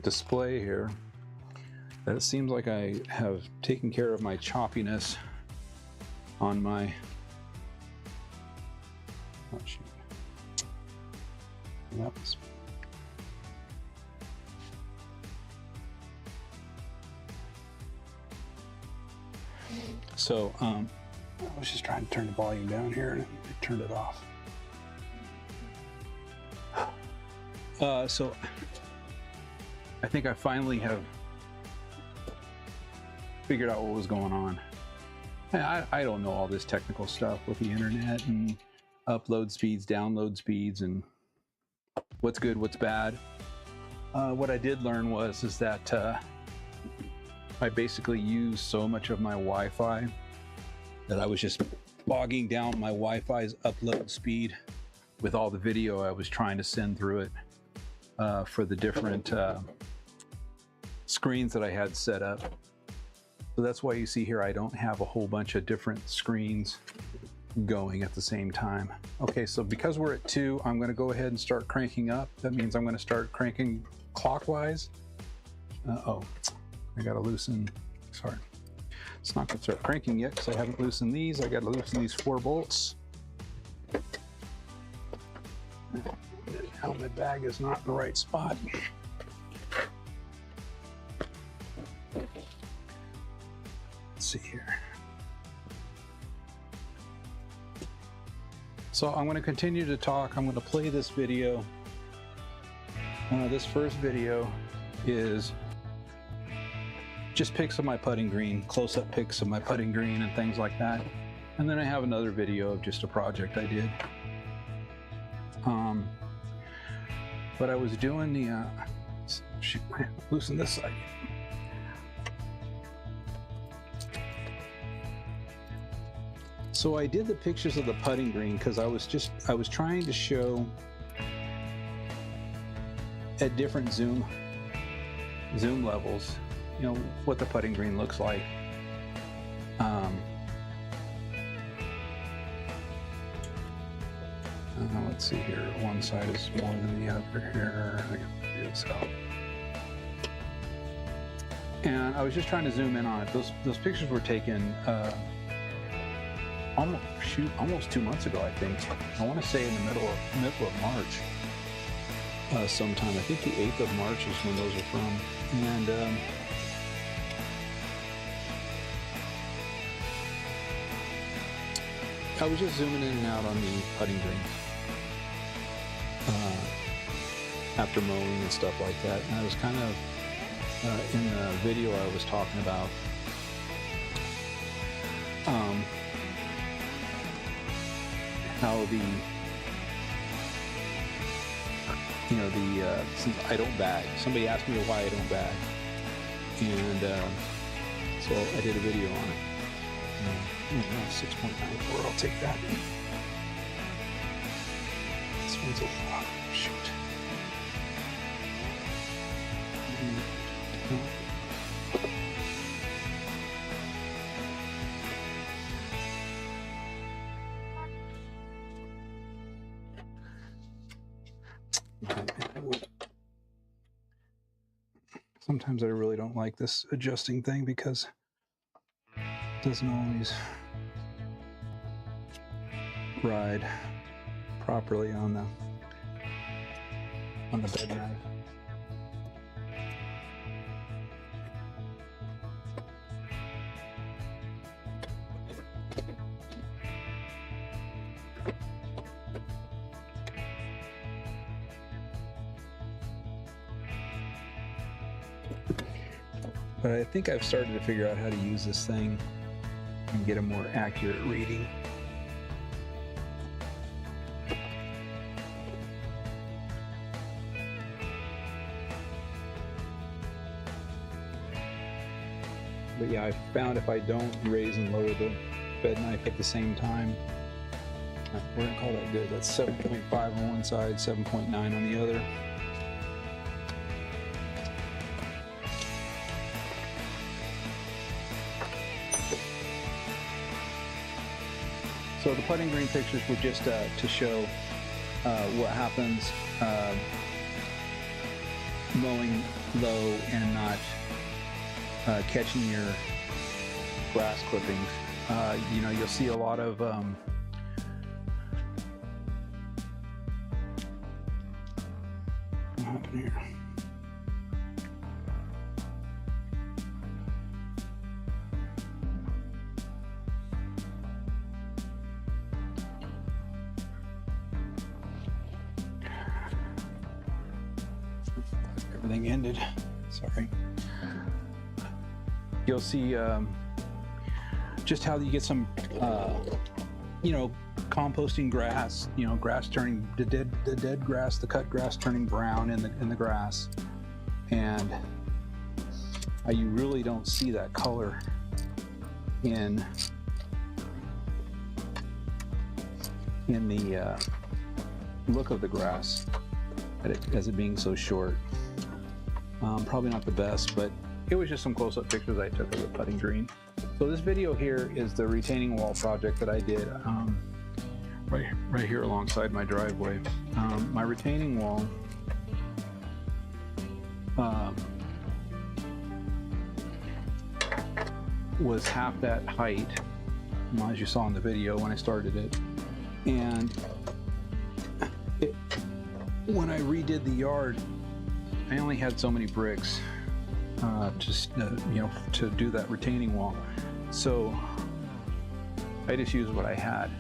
display here that it seems like I have taken care of my choppiness on my, oh shoot, yep. So I was just trying to turn the volume down here and it turned it off. So I think I finally have figured out what was going on. I don't know all this technical stuff with the internet and upload speeds, download speeds, and what's good, what's bad. What I did learn is that I basically used so much of my Wi-Fi that I was just bogging down my Wi-Fi's upload speed with all the video I was trying to send through it for the different screens that I had set up. So that's why you see here I don't have a whole bunch of different screens going at the same time. Okay, so because we're at 2, I'm going to go ahead and start cranking up. That means I'm going to start cranking clockwise. Oh, I got to loosen, sorry. It's not going to start cranking yet because I haven't loosened these. I got to loosen these 4 bolts. The helmet bag is not in the right spot. Let's see here. So I'm going to continue to talk. I'm going to play this video. This first video is just pics of my putting green, close-up pics of my putting green and things like that. And then I have another video of just a project I did. But I was doing the, shoot, loosen this side. So I did the pictures of the putting green because I was trying to show at different zoom levels, you know, what the putting green looks like. Let's see here. One side is more than the other here. I can figure this out. And I was just trying to zoom in on it. Those pictures were taken almost 2 months ago, I think. I want to say in the middle of March, sometime. I think the 8th of March is when those are from. And I was just zooming in and out on the putting green after mowing and stuff like that. And I was kind of in the video I was talking about how the since I don't bag. Somebody asked me why I don't bag, and so I did a video on it. 6.94. I'll take that. This one's a lot. Shoot. Sometimes I really don't like this adjusting thing because it doesn't always ride properly on the bed knife. But I think I've started to figure out how to use this thing and get a more accurate reading. But yeah, I found if I don't raise and lower the bed knife at the same time, we're gonna call that good. That's 7.5 on one side, 7.9 on the other. So the putting green pictures were just to show what happens mowing low and not catching your grass clippings. You know, you'll see a lot of what happened here? Everything ended. Sorry. You'll see just how you get some, you know, composting grass. You know, grass turning the dead grass, the cut grass turning brown in the grass, and you really don't see that color in the look of the grass as it being so short. Probably not the best, but it was just some close-up pictures I took of the putting green. So this video here is the retaining wall project that I did right here alongside my driveway. My retaining wall was half that height, as you saw in the video when I started it. And when I redid the yard, I only had so many bricks to do that retaining wall. So I just used what I had.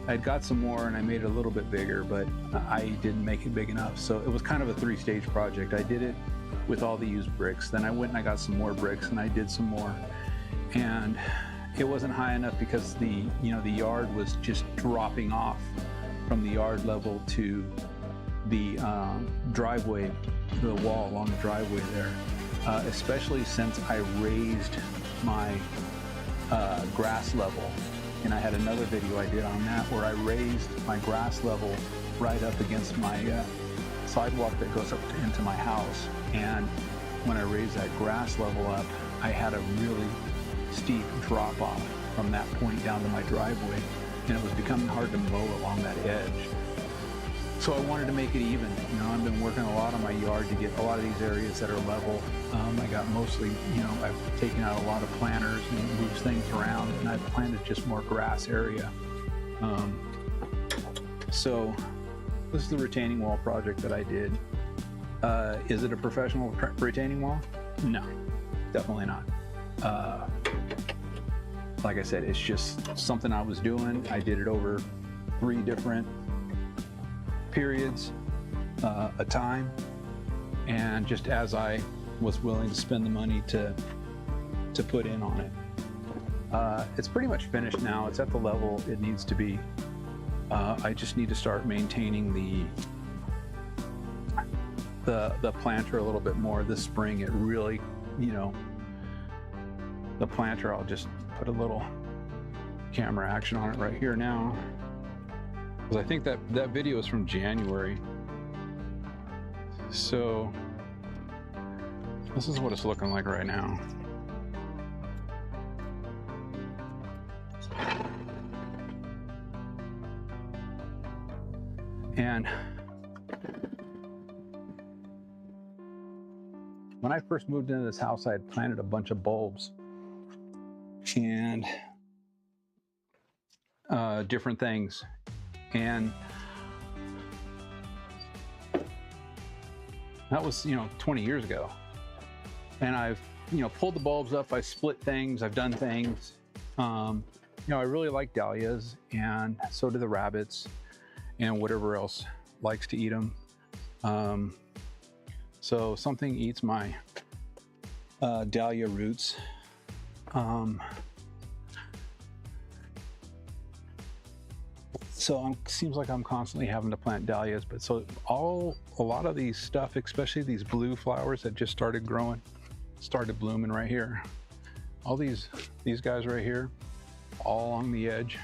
I'd got some more and I made it a little bit bigger, but I didn't make it big enough. So it was kind of a three-stage project. I did it with all the used bricks. Then I went and I got some more bricks and I did some more. And it wasn't high enough because the yard was just dropping off from the yard level to the driveway, the wall along the driveway there. Especially since I raised my grass level. And I had another video I did on that where I raised my grass level right up against my sidewalk that goes up into my house. And when I raised that grass level up, I had a really steep drop off from that point down to my driveway, and it was becoming hard to mow along that edge. So I wanted to make it even. I've been working a lot on my yard to get a lot of these areas that are level. I got mostly, I've taken out a lot of planters and moved things around, and I've planted just more grass area. So this is the retaining wall project that I did. Is it a professional retaining wall? No, definitely not. Like I said, it's just something I was doing. I did it over 3 different periods, a time, and just as I was willing to spend the money to put in on it. It's pretty much finished now. It's at the level it needs to be. I just need to start maintaining the planter a little bit more this spring. It really, the planter, I'll just put a little camera action on it right here now, because I think that video is from January. So this is what it's looking like right now. And when I first moved into this house, I had planted a bunch of bulbs and different things. And that was, 20 years ago. And I've, pulled the bulbs up, I split things, I've done things. I really like dahlias, and so do the rabbits and whatever else likes to eat them. So something eats my dahlia roots. So seems like I'm constantly having to plant dahlias, but a lot of these stuff, especially these blue flowers that just started growing, started blooming right here. All these guys right here, all along the edge.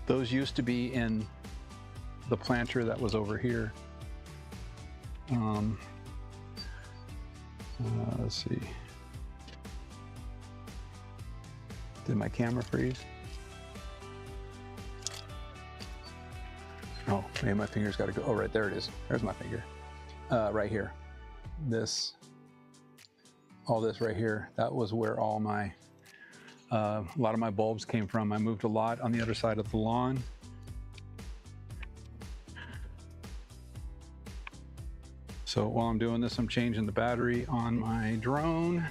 Those used to be in the planter that was over here. Let's see. Did my camera freeze? Oh, maybe my finger's got to go. Oh, right there it is. There's my finger. Right here. All this right here. That was where all my, a lot of my bulbs came from. I moved a lot on the other side of the lawn. So while I'm doing this, I'm changing the battery on my drone.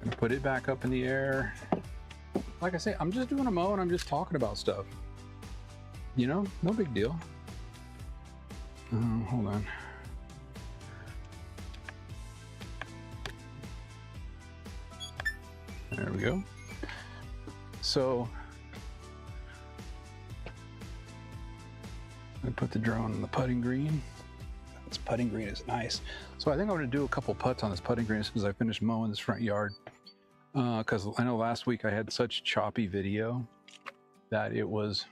Gonna put it back up in the air. Like I say, I'm just doing a mow and I'm just talking about stuff. No big deal. Hold on. There we go. So I put the drone in the putting green. This putting green is nice. So I think I'm going to do a couple putts on this putting green as soon as I finish mowing this front yard. Because I know last week I had such choppy video that it was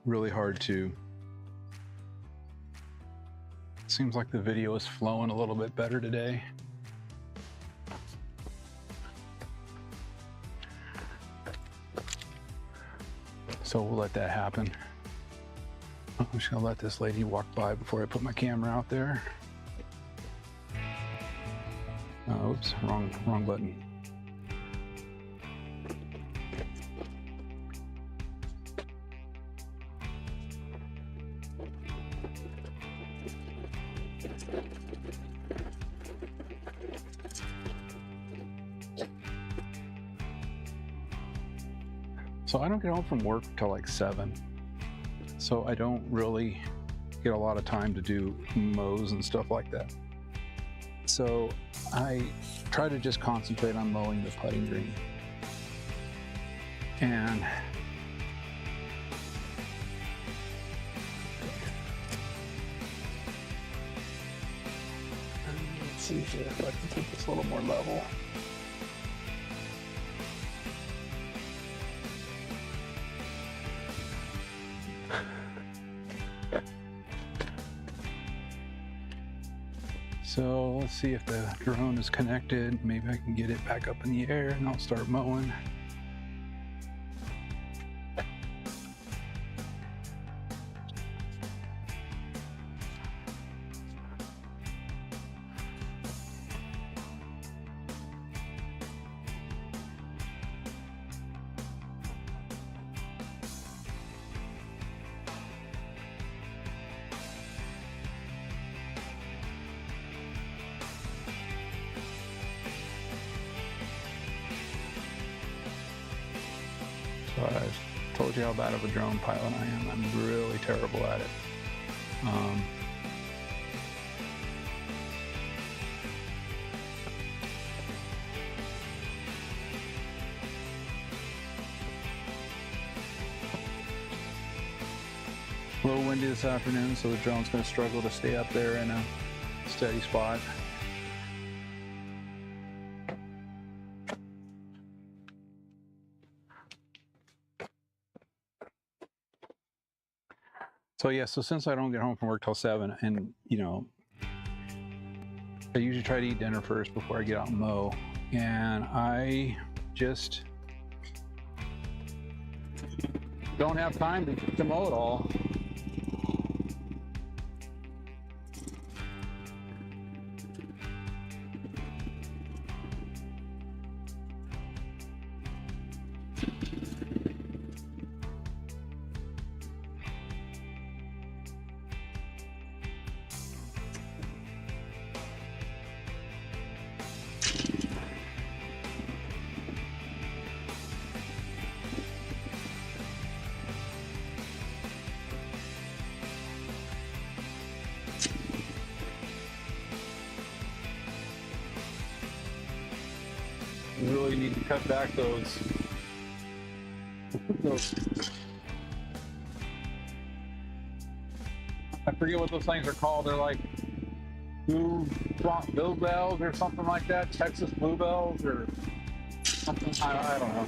really hard to... Seems like the video is flowing a little bit better today. So we'll let that happen. I'm just gonna let this lady walk by before I put my camera out there. Oops, wrong button. So I don't get home from work till like 7. So I don't really get a lot of time to do mows and stuff like that. So I try to just concentrate on mowing the putting green. And let's see if I can keep this a little more level. So let's see if the drone is connected. Maybe I can get it back up in the air and I'll start mowing. I've told you how bad of a drone pilot I am. I'm really terrible at it. A little windy this afternoon, so the drone's going to struggle to stay up there in a steady spot. So yeah, so since I don't get home from work till 7, and you know, I usually try to eat dinner first before I get out and mow, and I just don't have time to mow it all. You really need to cut back those I forget what those things are called. They're like bluebells or something like that. Texas bluebells or something. I don't know.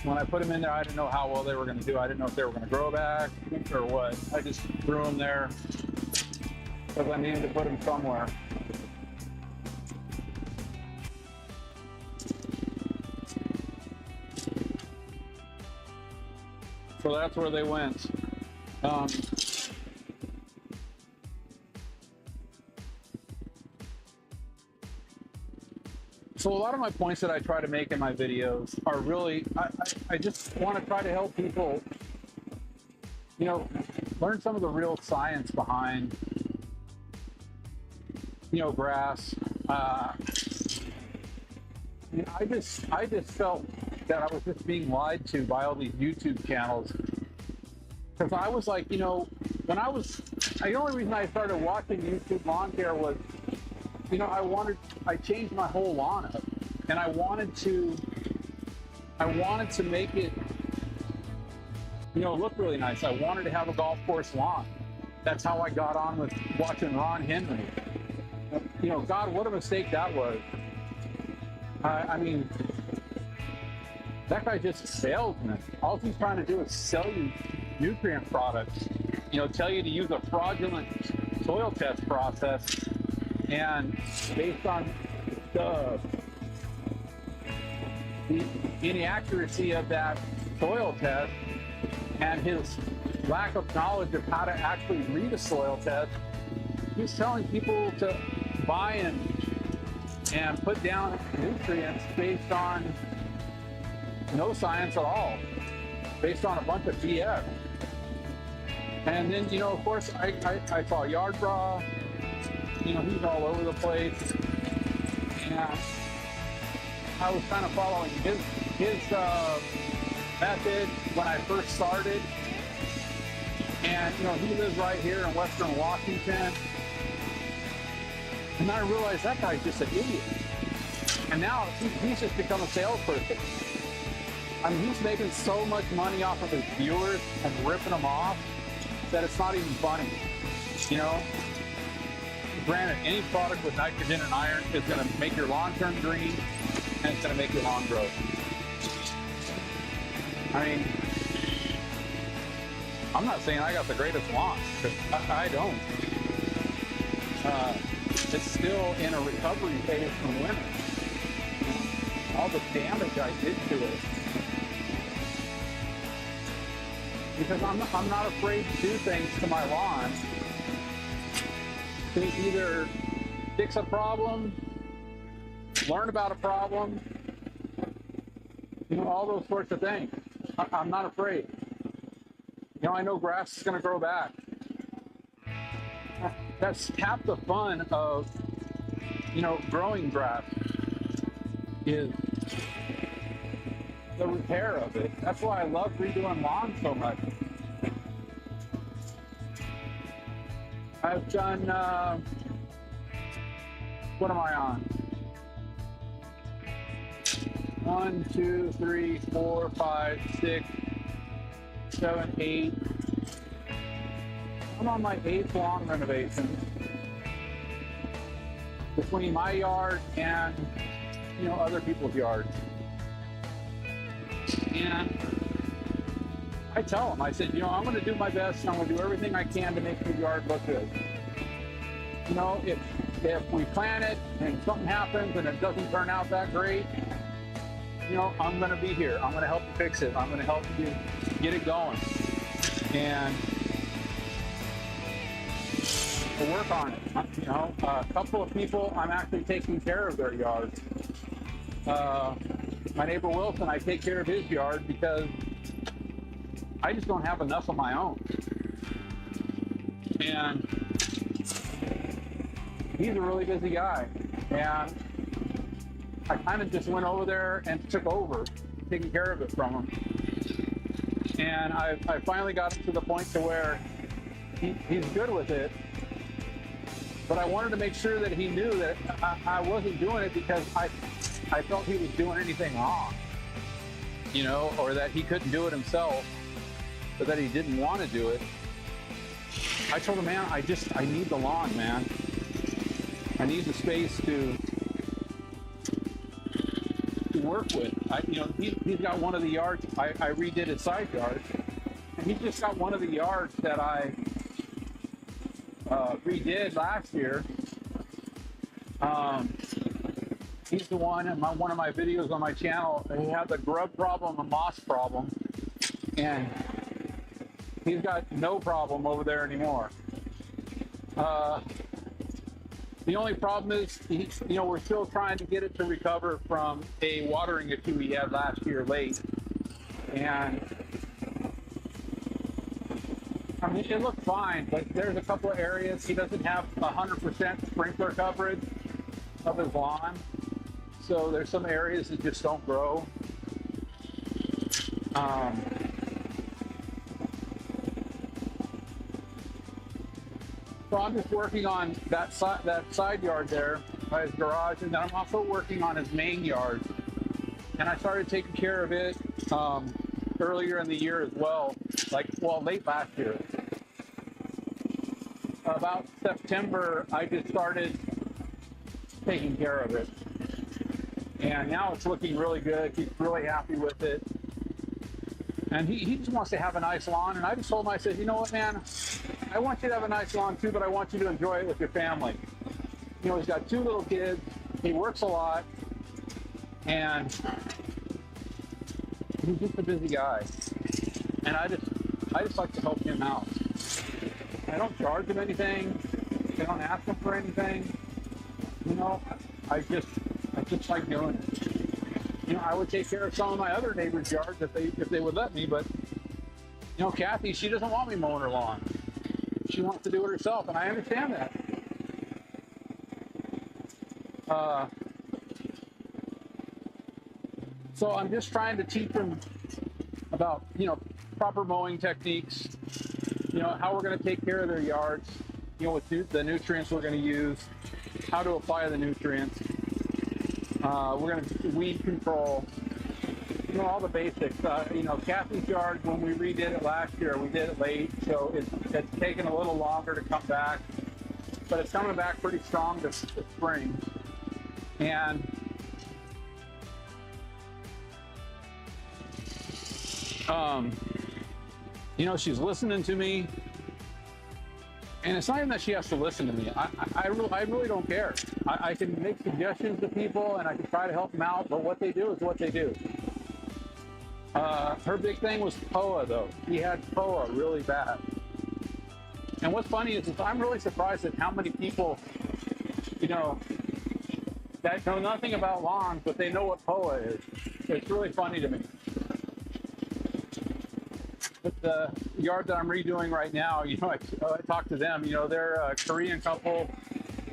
When I put them in there, I didn't know how well they were going to do. I didn't know if they were going to grow back or what. I just threw them there because I needed to put them somewhere. So that's where they went. So a lot of my points that I try to make in my videos are really, I just want to try to help people, you know, learn some of the real science behind, you know, grass. You know, I just felt that I was just being lied to by all these YouTube channels. Because I was like, you know, when the only reason I started watching YouTube lawn care was, you know, I changed my whole lawn up, and I wanted to make it, look really nice. I wanted to have a golf course lawn. That's how I got on with watching Ron Henry. God, what a mistake that was. I mean, that guy just a salesman. All he's trying to do is sell you nutrient products. Tell you to use a fraudulent soil test process, and based on the inaccuracy of that soil test and his lack of knowledge of how to actually read a soil test, he's telling people to buy and put down nutrients based on no science at all, based on a bunch of BS. And then, of course, I saw Yard Bra. He's all over the place. And I was kind of following his method when I first started. And, he lives right here in Western Washington. And I realized that guy's just an idiot. And now he's just become a salesperson. I mean, he's making so much money off of his viewers and ripping them off that it's not even funny. Granted, any product with nitrogen and iron is going to make your lawn turn green, and it's going to make your lawn grow. I mean, I'm not saying I got the greatest lawn, because I don't. It's still in a recovery phase from winter. All the damage I did to it. Because I'm not afraid to do things to my lawn to either fix a problem, learn about a problem, all those sorts of things. I'm not afraid. I know grass is going to grow back. That's half the fun of, growing grass is the repair of it. That's why I love redoing lawns so much. I've done, what am I on? 1, 2, 3, 4, 5, 6, 7, 8. I'm on my 8th lawn renovation between my yard and, other people's yards. And I tell them, I said, I'm going to do my best, and I'm going to do everything I can to make your yard look good. If we plant it and something happens and it doesn't turn out that great, I'm going to be here. I'm going to help you fix it. I'm going to help you get it going. And we'll work on it. A couple of people, I'm actually taking care of their yards. My neighbor Wilson, I take care of his yard because I just don't have enough of my own. And he's a really busy guy. And I kind of just went over there and took over, taking care of it from him. And I finally got to the point to where he's good with it. But I wanted to make sure that he knew that I wasn't doing it because I felt he was doing anything wrong, or that he couldn't do it himself, or that he didn't want to do it. I told him, man, I need the lawn, man. I need the space to work with. He's got one of the yards, I redid his side yard, and he's just got one of the yards that I redid last year. He's the one in one of my videos on my channel. He had the grub problem, a moss problem, and he's got no problem over there anymore. The only problem is, we're still trying to get it to recover from a watering issue he had last year late. And I mean, it looks fine, but there's a couple of areas he doesn't have 100% sprinkler coverage of his lawn. So there's some areas that just don't grow. So I'm just working on that side yard there by his garage, and then I'm also working on his main yard. And I started taking care of it earlier in the year as well, late last year. About September, I just started taking care of it. And now it's looking really good. He's really happy with it. And he just wants to have a nice lawn. And I just told him, I said, you know what, man? I want you to have a nice lawn too, but I want you to enjoy it with your family. You know, he's got 2 little kids. He works a lot. And he's just a busy guy. And I just like to help him out. I don't charge him anything. I don't ask him for anything. You know, I just like doing it. You know, I would take care of some of my other neighbors' yards if they would let me, but you know, Kathy, she doesn't want me mowing her lawn. She wants to do it herself, and I understand that. So I'm just trying to teach them about, you know, proper mowing techniques, you know, how we're going to take care of their yards, you know, with the nutrients we're going to use, how to apply the nutrients. We're going to weed control, you know, all the basics. You know, Kathy's yard, when we redid it last year, we did it late, so it's taken a little longer to come back, but it's coming back pretty strong this spring. And you know, she's listening to me, and it's not even that she has to listen to me. I really don't care. I can make suggestions to people, and I can try to help them out, but what they do is what they do. Her big thing was POA, though. She had POA really bad. And what's funny is I'm really surprised at how many people, you know, that know nothing about lawns, but they know what POA is. It's really funny to me. But the yard that I'm redoing right now, you know, I talked to them, you know, they're a Korean couple.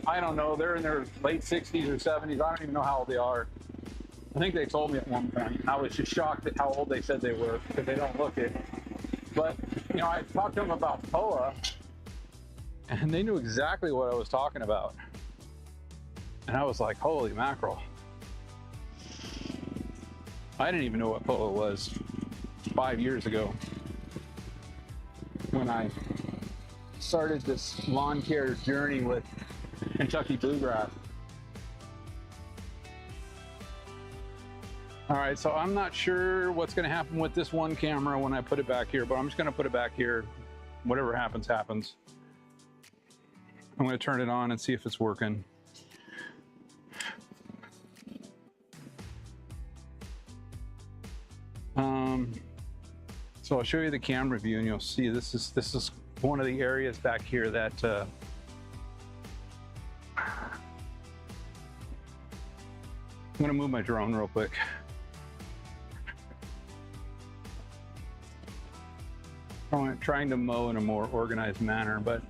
I don't know, they're in their late 60s or 70s. I don't even know how old they are. I think they told me at one point, and I was just shocked at how old they said they were, because they don't look it. But, you know, I talked to them about POA, and they knew exactly what I was talking about. And I was like, holy mackerel. I didn't even know what POA was 5 years ago, when I started this lawn care journey with Kentucky bluegrass. All right, so I'm not sure what's going to happen with this one camera when I put it back here, but I'm just going to put it back here. Whatever happens, happens. I'm going to turn it on and see if it's working. So I'll show you the camera view, and you'll see this is one of the areas back here that I'm going to move my drone real quick. I'm trying to mow in a more organized manner, but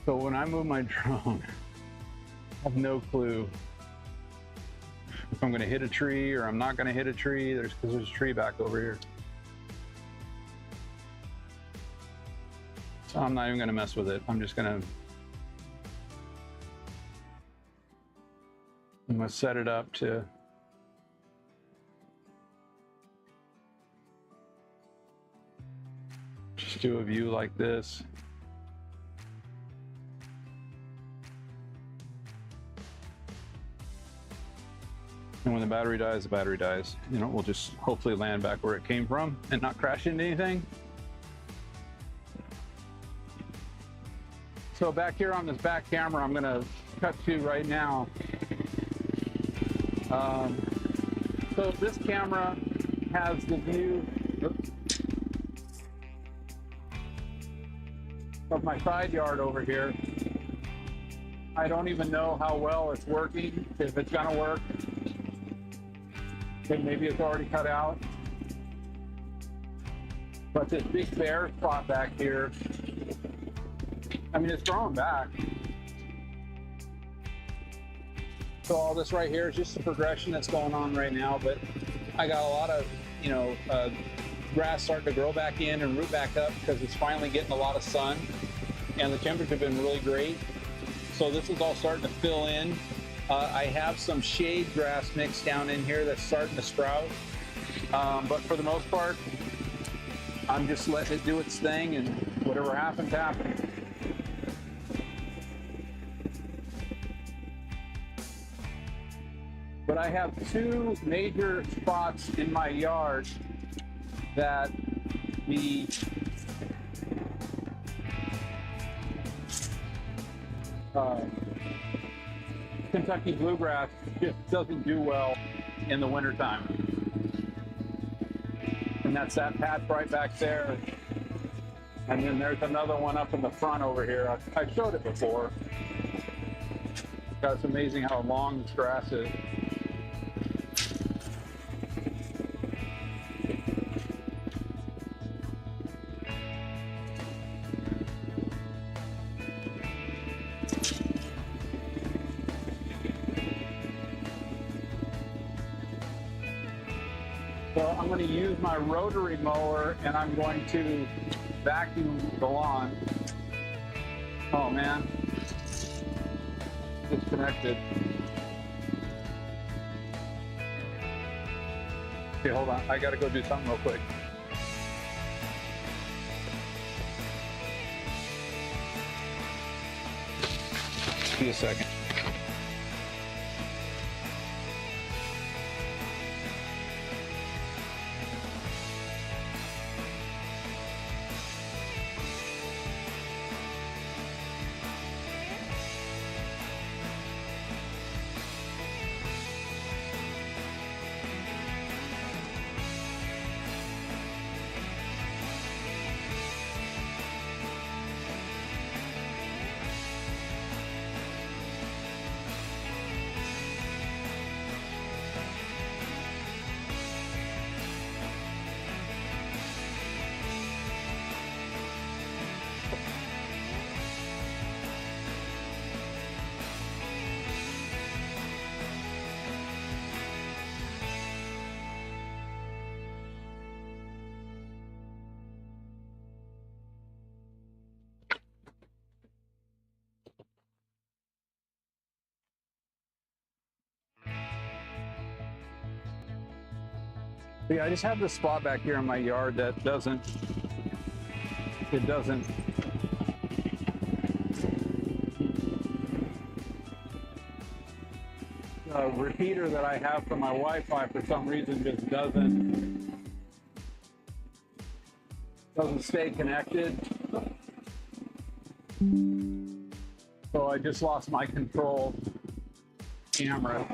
so when I move my drone, I have no clue if I'm going to hit a tree or I'm not going to hit a tree. Because there's a tree back over here. So I'm not even going to mess with it. I'm going to set it up to just do a view like this. And when the battery dies, the battery dies. You know, we'll just hopefully land back where it came from and not crash into anything. So back here on this back camera, I'm gonna cut to right now. So this camera has the view of my side yard over here. I don't even know how well it's working, if it's gonna work. Maybe it's already cut out. But this big bare spot back here, I mean, it's growing back. So all this right here is just the progression that's going on right now, but I got a lot of, you know, grass starting to grow back in and root back up because it's finally getting a lot of sun, and the temperatures have been really great. So this is all starting to fill in. I have some shade grass mix down in here that's starting to sprout, but for the most part, I'm just letting it do its thing, and whatever happens, happens. But I have two major spots in my yard that the Kentucky bluegrass just doesn't do well in the wintertime. And that's that patch right back there. And then there's another one up in the front over here. I showed it before. It's amazing how long this grass is. So I'm going to use my rotary mower and I'm going to vacuum the lawn. Oh man, disconnected. Okay, hold on. I got to go do something real quick. Give me a second. Yeah, I just have this spot back here in my yard that doesn't repeater that I have for my Wi-Fi for some reason just doesn't stay connected. So I just lost my control camera.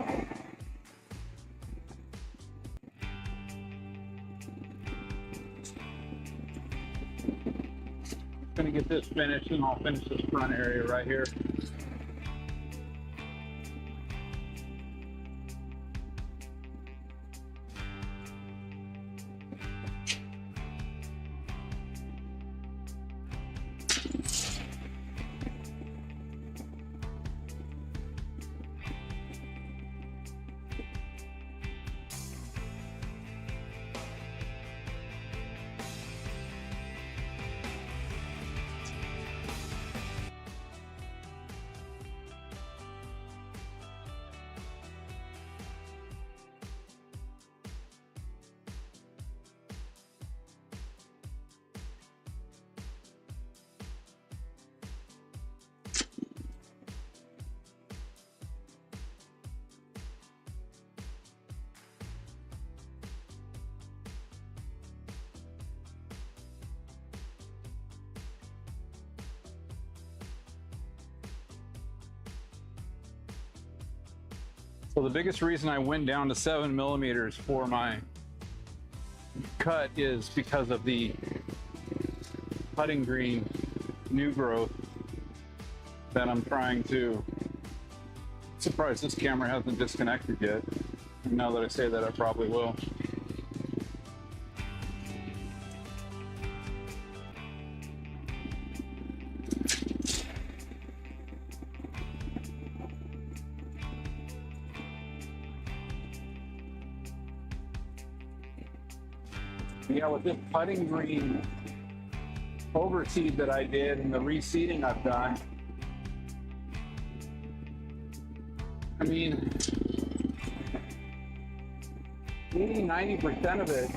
Gonna get this finished and I'll finish this front area right here. So the biggest reason I went down to 7 millimeters for my cut is because of the putting green new growth that I'm trying to. Surprised this camera hasn't disconnected yet. And now that I say that, I probably will. Yeah, with this putting green overseed that I did and the reseeding I've done, I mean, 80–90% of it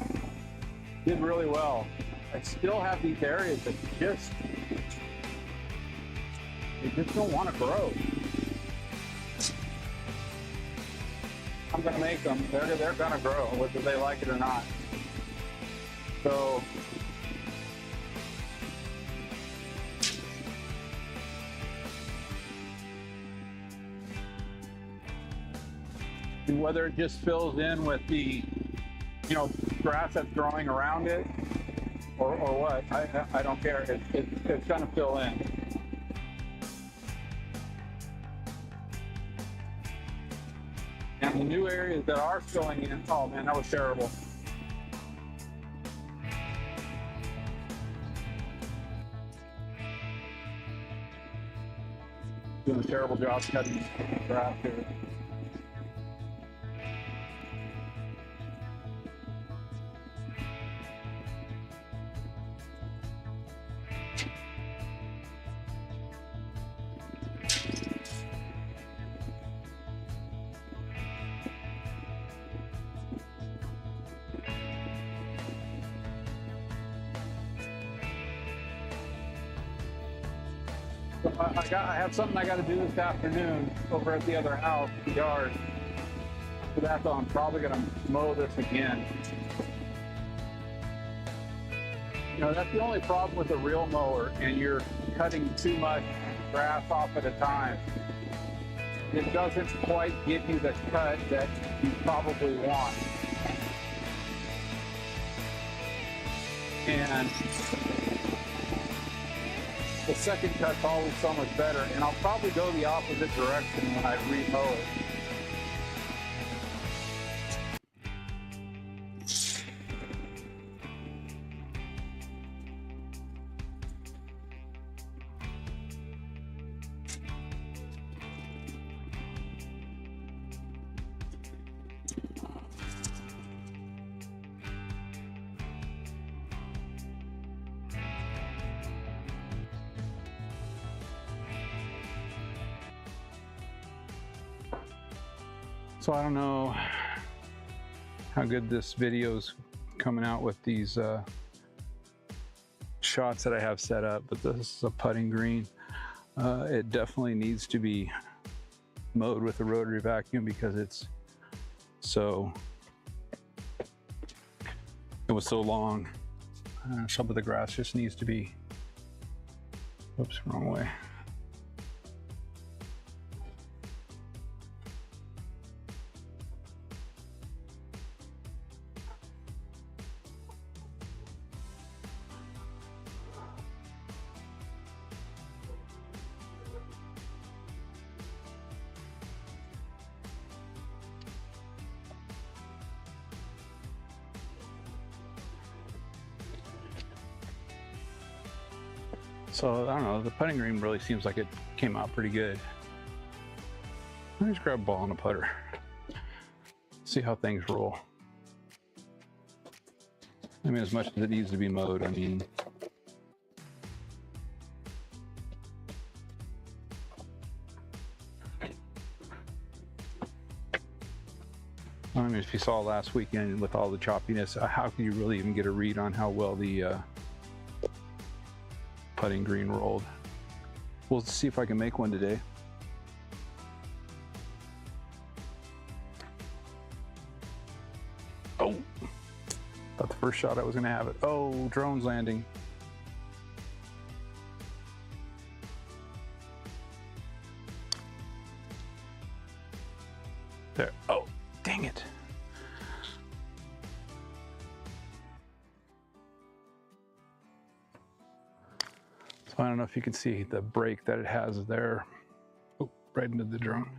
did really well. I still have these areas that they just don't want to grow. I'm going to make them. They're going to grow, whether they like it or not. So whether it just fills in with the, grass that's growing around it, or what, I don't care. It's going to fill in. And the new areas that are filling in, oh man, that was terrible. Doing a terrible job cutting grass here. I have something I got to do this afternoon over at the other house, the yard. For that, though, I'm probably going to mow this again. That's the only problem with a real mower, and you're cutting too much grass off at a time. It doesn't quite give you the cut that you probably want. And the second cut's always so much better, and I'll probably go the opposite direction when I re-mow it. So I don't know how good this video's coming out with these shots that I have set up, but this is a putting green. It definitely needs to be mowed with a rotary vacuum because it was so long. Some of the grass just needs to be, oops, wrong way. So I don't know, the putting green really seems like it came out pretty good. Let me just grab a ball and a putter. See how things roll. I mean, as much as it needs to be mowed, I mean, if you saw last weekend with all the choppiness, how can you really even get a read on how well the putting green rolled? We'll see if I can make one today. Oh, thought the first shot I was gonna have it. Oh, drone's landing. There, oh, dang it. I don't know if you can see the break that it has there. Oh, right into the drone.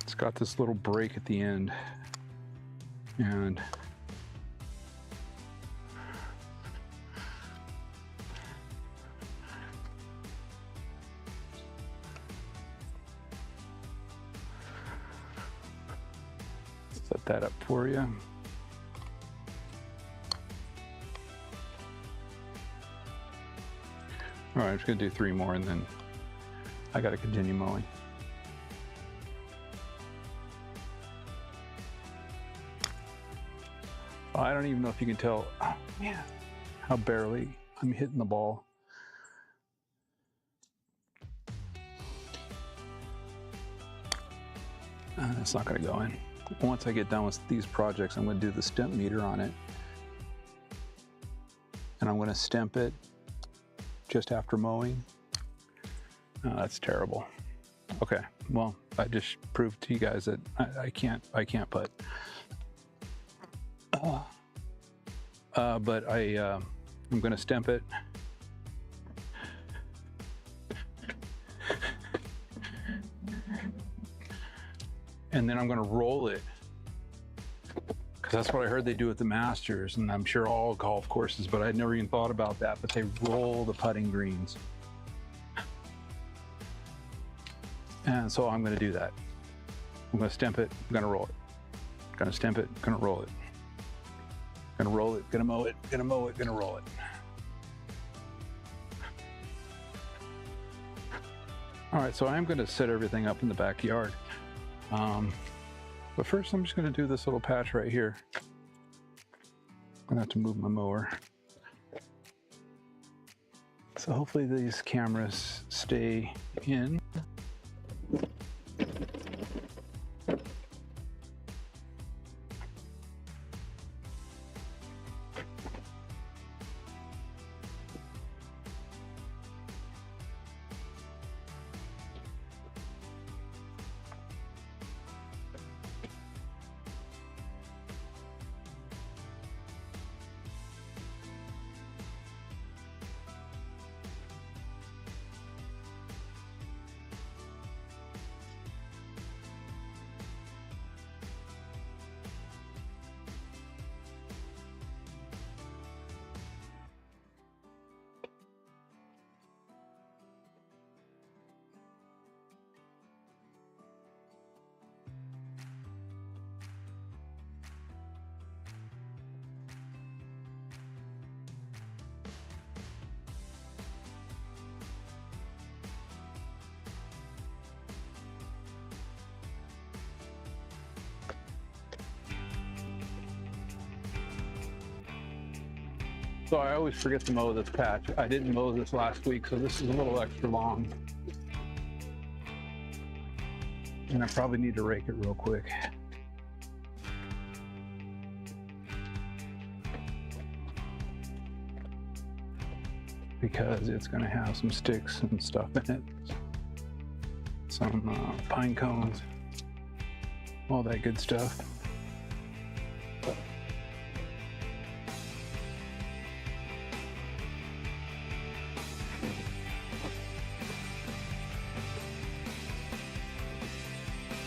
It's got this little break at the end. And set that up for you. All right, I'm just gonna do 3 more and then I gotta continue mowing. I don't even know if you can tell, oh, man, how barely I'm hitting the ball. That's not going to go in. Once I get done with these projects, I'm going to do the stemp meter on it. And I'm going to stemp it just after mowing. That's terrible. Okay, well, I just proved to you guys that I can't put. But I'm going to stemp it. And then I'm going to roll it, because that's what I heard they do at the Masters, and I'm sure all golf courses, but I'd never even thought about that, but they roll the putting greens. And so I'm going to do that. I'm going to stemp it, I'm going to roll it. Going to stemp it, going to roll it. Going to roll it, going to mow it, going to mow it, going to roll it. All right, so I'm going to set everything up in the backyard. But first I'm just going to do this little patch right here. I'm going to have to move my mower. So hopefully these cameras stay in. So I always forget to mow this patch. I didn't mow this last week, so this is a little extra long. And I probably need to rake it real quick. Because it's gonna have some sticks and stuff in it. Some pine cones, all that good stuff.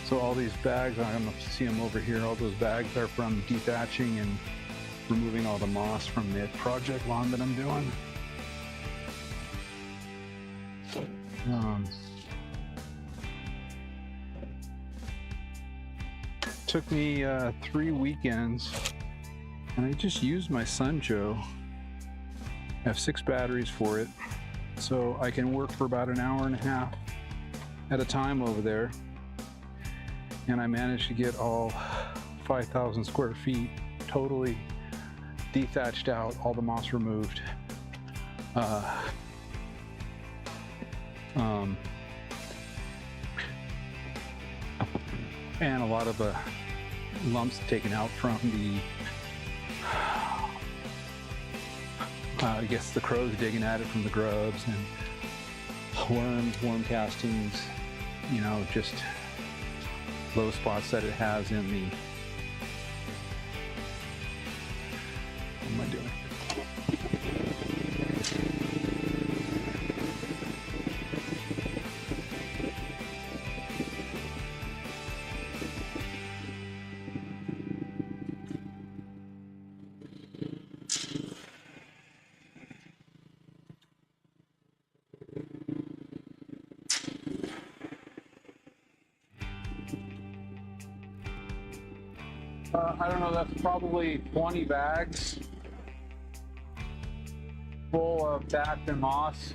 So all these bags, I don't know if you see them over here, all those bags are from dethatching and removing all the moss from the project lawn that I'm doing. Took me 3 weekends, and I just used my Sun Joe. I have 6 batteries for it, so I can work for about an hour and a half at a time over there. And I managed to get all 5,000 square feet totally dethatched out, all the moss removed. And a lot of lumps taken out from the, I guess the crows digging at it from the grubs, and worms, worm castings, you know, just low spots that it has in the, what am I doing? I don't know, that's probably 20 bags full of thatch and moss.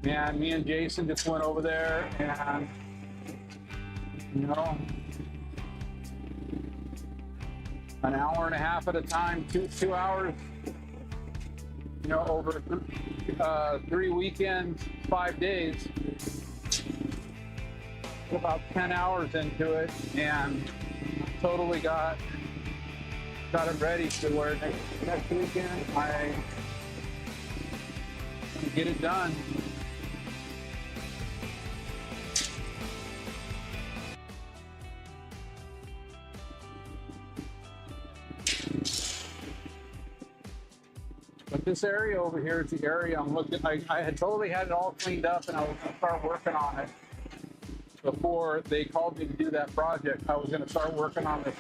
And me and Jason just went over there and, you know, an hour and a half at a time, 2 hours, you know, over 3 weekends, 5 days. About 10 hours into it, and totally got it ready to where next weekend I can get it done. But this area over here is the area I'm looking. I had totally had it all cleaned up, and I was going to start working on it before they called me to do that project. I was going to start working on this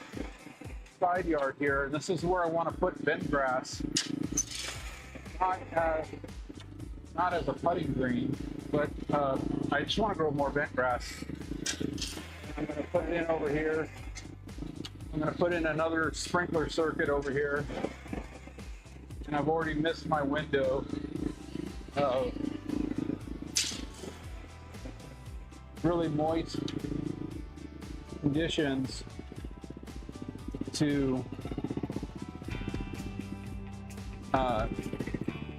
side yard here, and this is where I want to put bent grass. Not as a putting green, but I just want to grow more bent grass. I'm going to put it in over here. I'm going to put in another sprinkler circuit over here. And I've already missed my window of really moist conditions to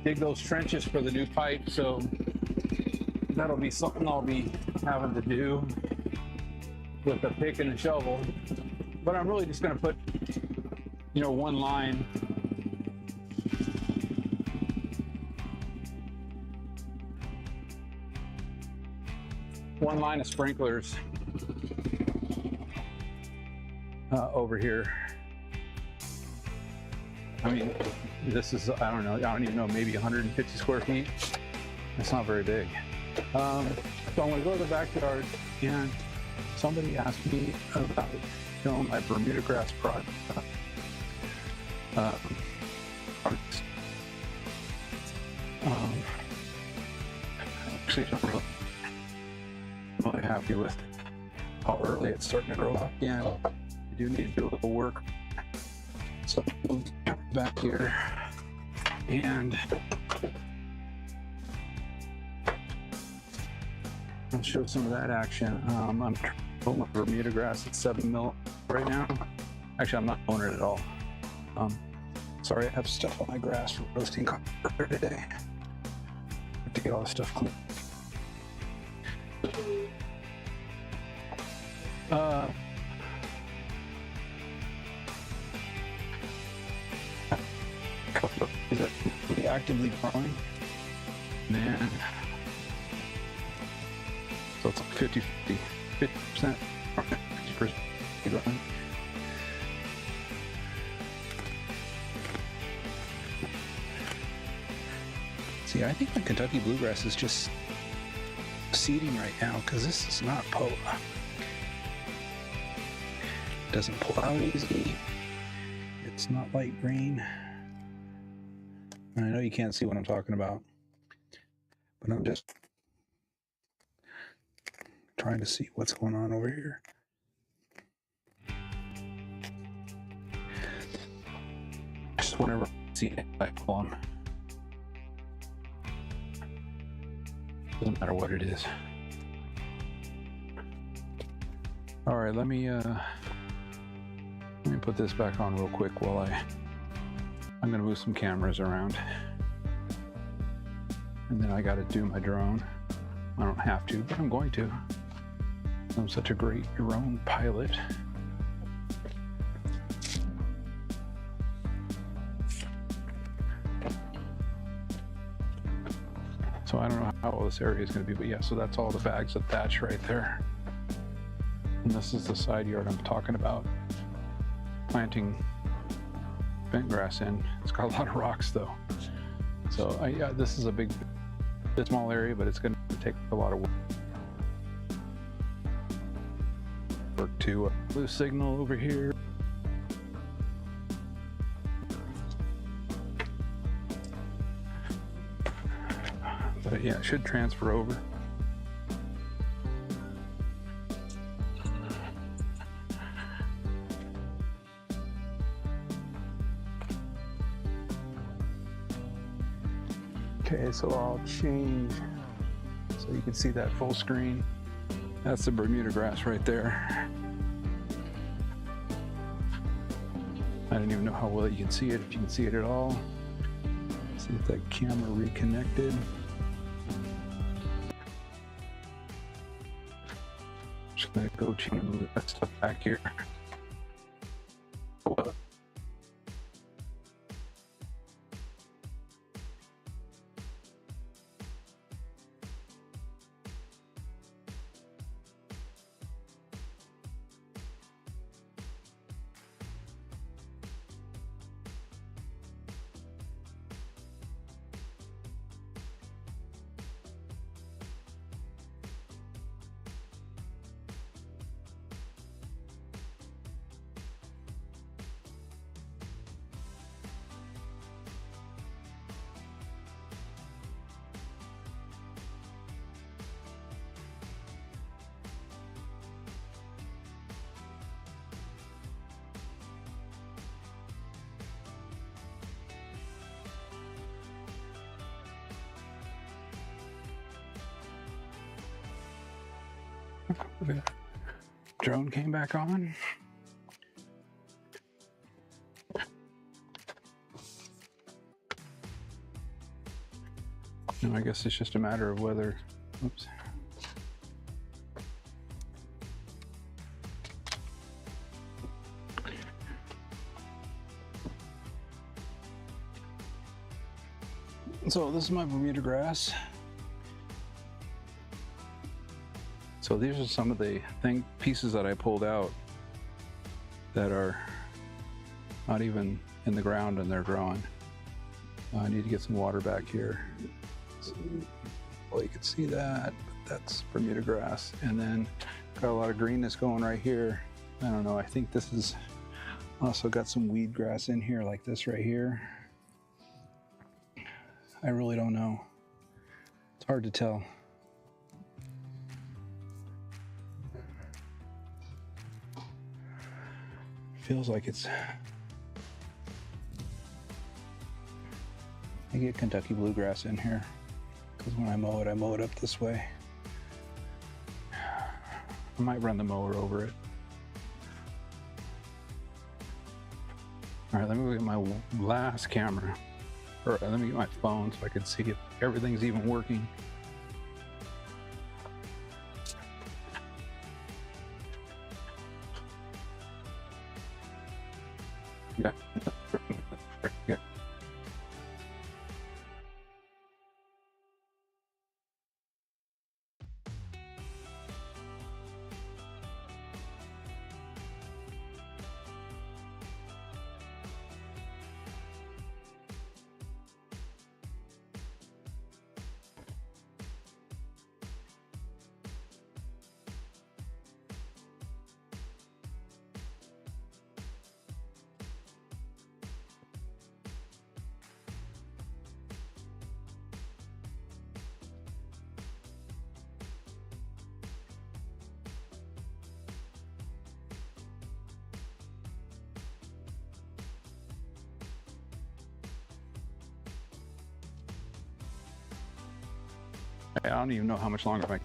dig those trenches for the new pipe. So that'll be something I'll be having to do with a pick and a shovel. But I'm really just going to put, you know, one line. One line of sprinklers over here. I mean, this is, I don't know, I don't even know, maybe 150 square feet. It's not very big. So I'm gonna go to the backyard, and somebody asked me about, you know, my Bermuda grass project. Actually, I'm really happy with how early it's starting to grow up again. I do need to do a little work. So I'll come back here and I'll show some of that action. I'm pulling my Bermuda grass at 7 mil right now. Actually, I'm not mowing it at all. Sorry, I have stuff on my grass for roasting copper today. I have to get all this stuff clean. Is it actively growing? Man. So it's like 50%, 50%, 50% growing. See, I think the Kentucky bluegrass is just seeding right now because this is not POA. It doesn't pull out easy. It's not light green. And I know you can't see what I'm talking about, but I'm just trying to see what's going on over here. Just whenever I see it, I pull them. Doesn't matter what it is. All right, let me put this back on real quick while I'm gonna move some cameras around. And then I gotta do my drone. I don't have to, but I'm going to. I'm such a great drone pilot. So I don't know how all this area is going to be, but yeah, so that's all the bags of thatch right there. And this is the side yard I'm talking about. Planting bent grass in. It's got a lot of rocks though. So yeah, this is a big, small area, but it's going to take a lot of work to blue signal over here. But yeah, it should transfer over. Okay, so I'll change so you can see that full screen. That's the Bermuda grass right there. I don't even know how well you can see it, if you can see it at all. See if that camera reconnected. Just gonna go to that stuff back here. The drone came back on. No, I guess it's just a matter of whether, oops. So this is my Bermuda grass. So these are some of the pieces that I pulled out that are not even in the ground and they're growing. I need to get some water back here. So, well, you can see that, but that's Bermuda grass. And then got a lot of greenness going right here. I don't know, I think this is also got some weed grass in here like this right here. I really don't know. It's hard to tell. Feels like it's, I get Kentucky bluegrass in here because when I mow it up this way. I might run the mower over it. All right, let me get my last camera, or let me get my phone so I can see if everything's even working. Yeah. Yeah. I don't even know how much longer my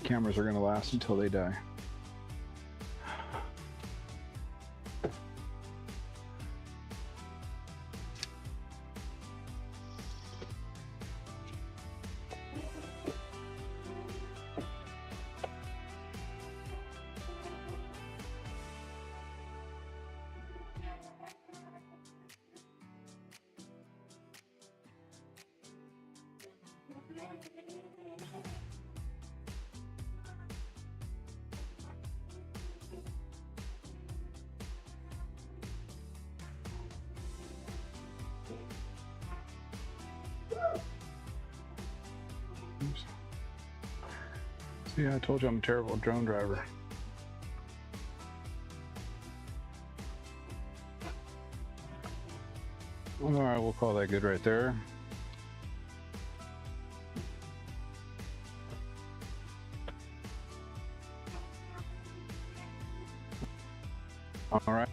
cameras are going to last until they die. See, I told you I'm a terrible drone driver. All right, we'll call that good right there. All right.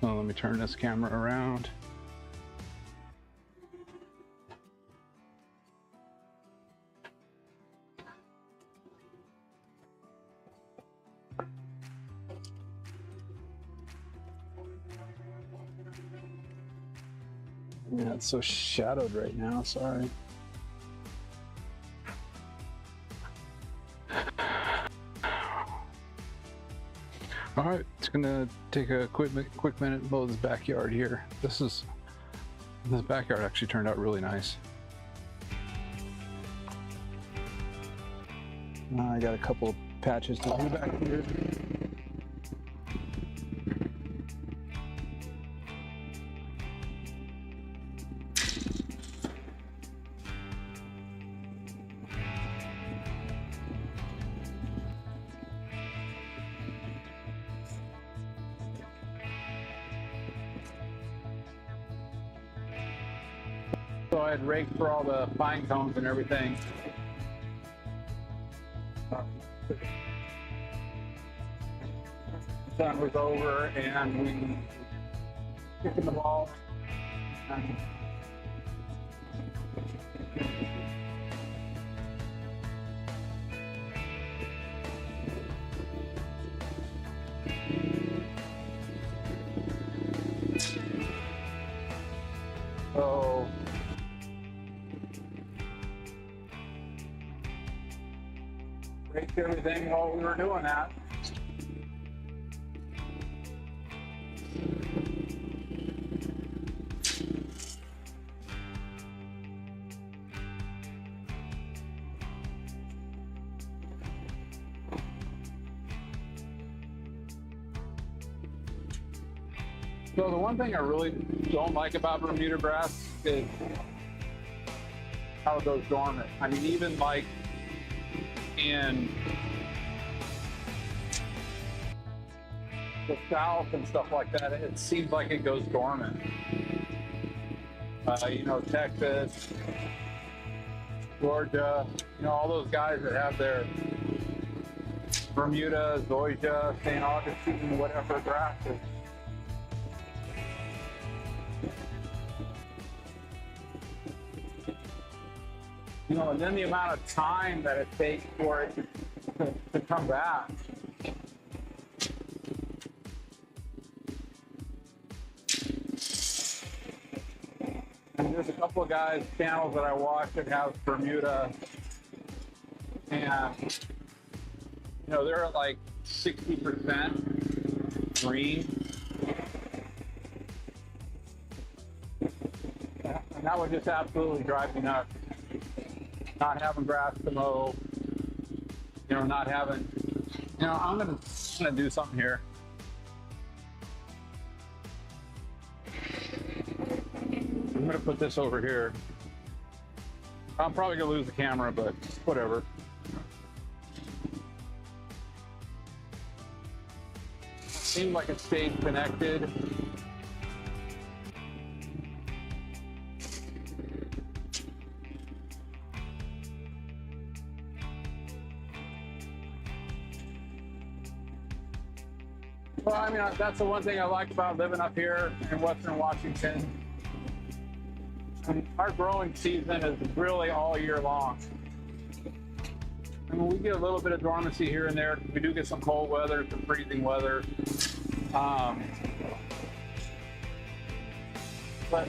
Well, let me turn this camera around. Yeah, it's so shadowed right now, sorry. All right, it's gonna take a quick minute to mow this backyard here. This backyard actually turned out really nice. I got a couple of patches to do back here. So I had raked for all the pine cones and everything. The sun was over and we kicking the ball. So raked everything while we were doing that. So the one thing I really don't like about Bermuda grass is how it goes dormant. I mean, even like in the South and stuff like that, it seems like it goes dormant. You know, Texas, Georgia, you know, all those guys that have their Bermuda, Zoysia, St. Augustine, whatever grasses. You know, and then the amount of time that it takes for it to come back. And there's a couple of guys' channels that I watch that have Bermuda, and you know, they're at like 60% green. And that would just absolutely drive me nuts. Not having grass to mow, you know, not having, you know, I'm gonna do something here. I'm gonna put this over here. I'm probably gonna lose the camera, but whatever. Seemed like it stayed connected. Well, I mean, that's the one thing I like about living up here in Western Washington. And our growing season is really all year long. I mean, we get a little bit of dormancy here and there. We do get some cold weather, some freezing weather. But,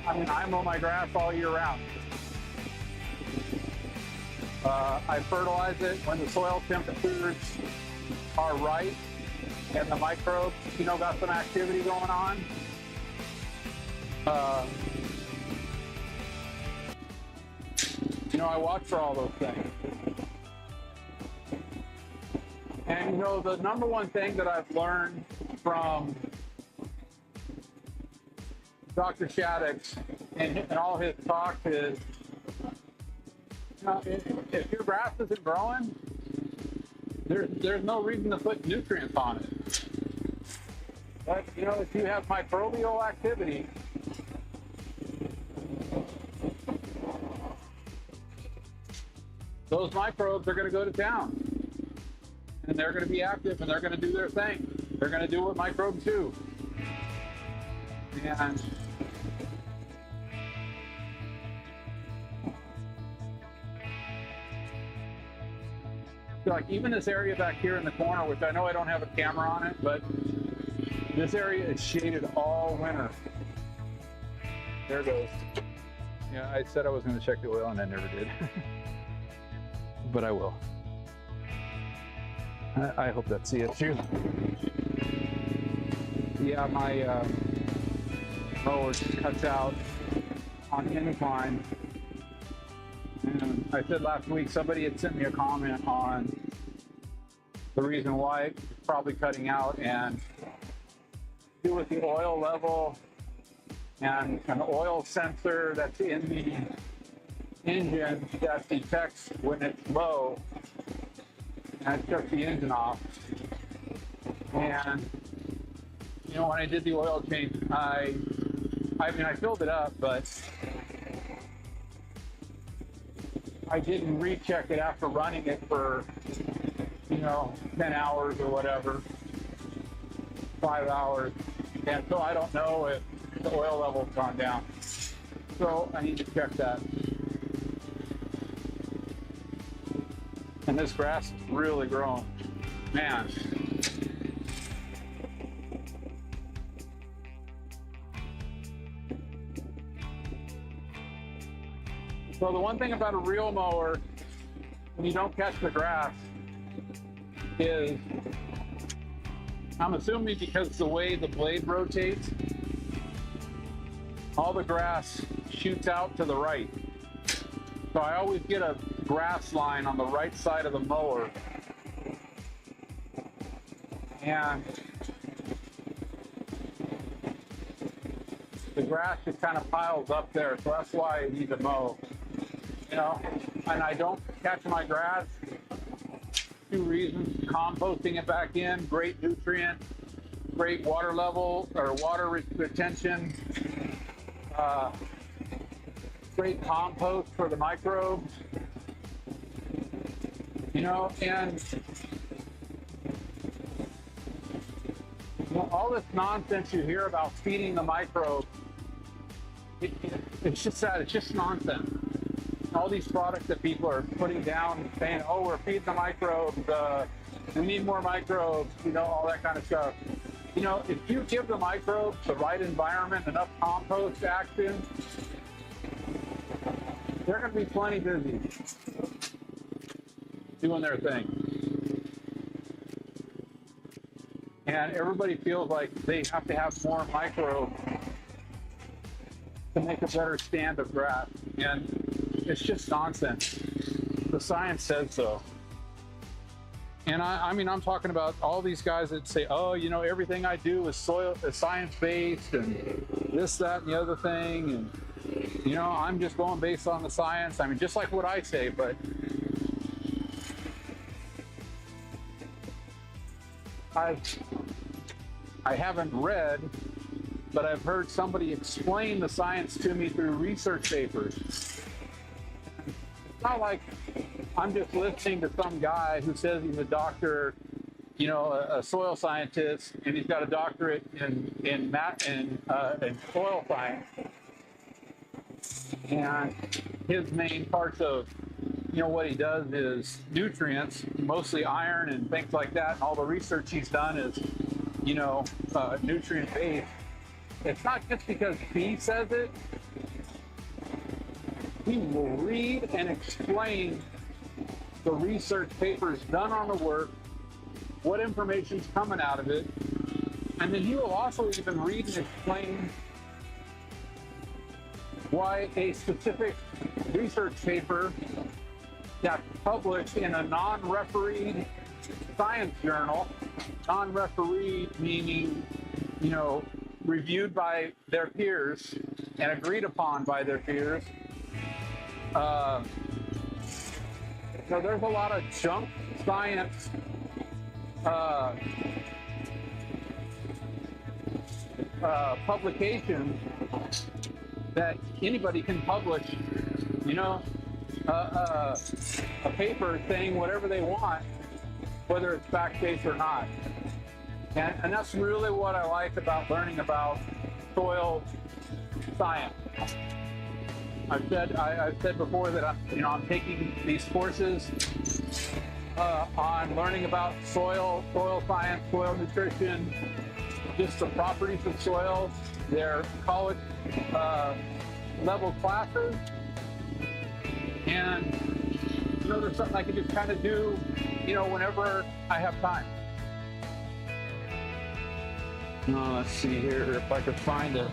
I mean, I mow my grass all year round. I fertilize it when the soil temperatures are right and the microbes, you know, got some activity going on. You know, I watch for all those things. And, you know, the number one thing that I've learned from Dr. Shaddix and all his talks is, you know, if your grass isn't growing, there's no reason to put nutrients on it. But, you know, if you have microbial activity, those microbes are going to go to town. And they're going to be active and they're going to do their thing. They're going to do what microbes do. And like even this area back here in the corner, which I know I don't have a camera on it, but this area is shaded all winter. There it goes. Yeah, I said I was going to check the oil and I never did. But I will. I hope that's the issue. Yeah, my mower just cuts out on incline. And I said last week somebody had sent me a comment on the reason why it's probably cutting out, and do with the oil level and an oil sensor that's in the engine that detects when it's low and shuts the engine off. And you know, when I did the oil change, I mean I filled it up, but I didn't recheck it after running it for, you know, 10 hours or whatever, 5 hours. And so I don't know if the oil level's gone down. So I need to check that. And this grass is really growing. Man. So the one thing about a reel mower, when you don't catch the grass, is, I'm assuming because the way the blade rotates, all the grass shoots out to the right. So I always get a grass line on the right side of the mower. And the grass just kind of piles up there, so that's why I need to mow. You know, and I don't catch my grass. 2 reasons: composting it back in, great nutrient, great water level or water retention, great compost for the microbes. You know, and you know, all this nonsense you hear about feeding the microbes, it's just that, it's just nonsense. All these products that people are putting down, saying, oh, we're feeding the microbes, we need more microbes, you know, all that kind of stuff. You know, if you give the microbes the right environment, enough compost action, they're going to be plenty busy doing their thing. And everybody feels like they have to have more microbes to make a better stand of grass. And it's just nonsense. The science says so. And I mean, I'm talking about all these guys that say, oh, you know, everything I do is science-based and this, that, and the other thing. And, you know, I'm just going based on the science. I mean, just like what I say, but I haven't read, but I've heard somebody explain the science to me through research papers. It's not like I'm just listening to some guy who says he's a doctor, you know, a soil scientist, and he's got a doctorate in soil science. And his main parts of, you know, what he does is nutrients, mostly iron and things like that. And all the research he's done is, you know, nutrient based. It's not just because he says it. He will read and explain the research papers done on the work, what information's coming out of it, and then he will also even read and explain why a specific research paper that's published in a non-refereed science journal, non-refereed meaning, you know, reviewed by their peers and agreed upon by their peers. So there's a lot of junk science publications that anybody can publish, you know, a paper saying whatever they want, whether it's fact-based or not. And that's really what I like about learning about soil science. I've said before that I'm taking these courses on learning about soil science, soil nutrition, just the properties of soil, their college level classes, and there's something I can just kind of do, whenever I have time. Let's see here if I could find it.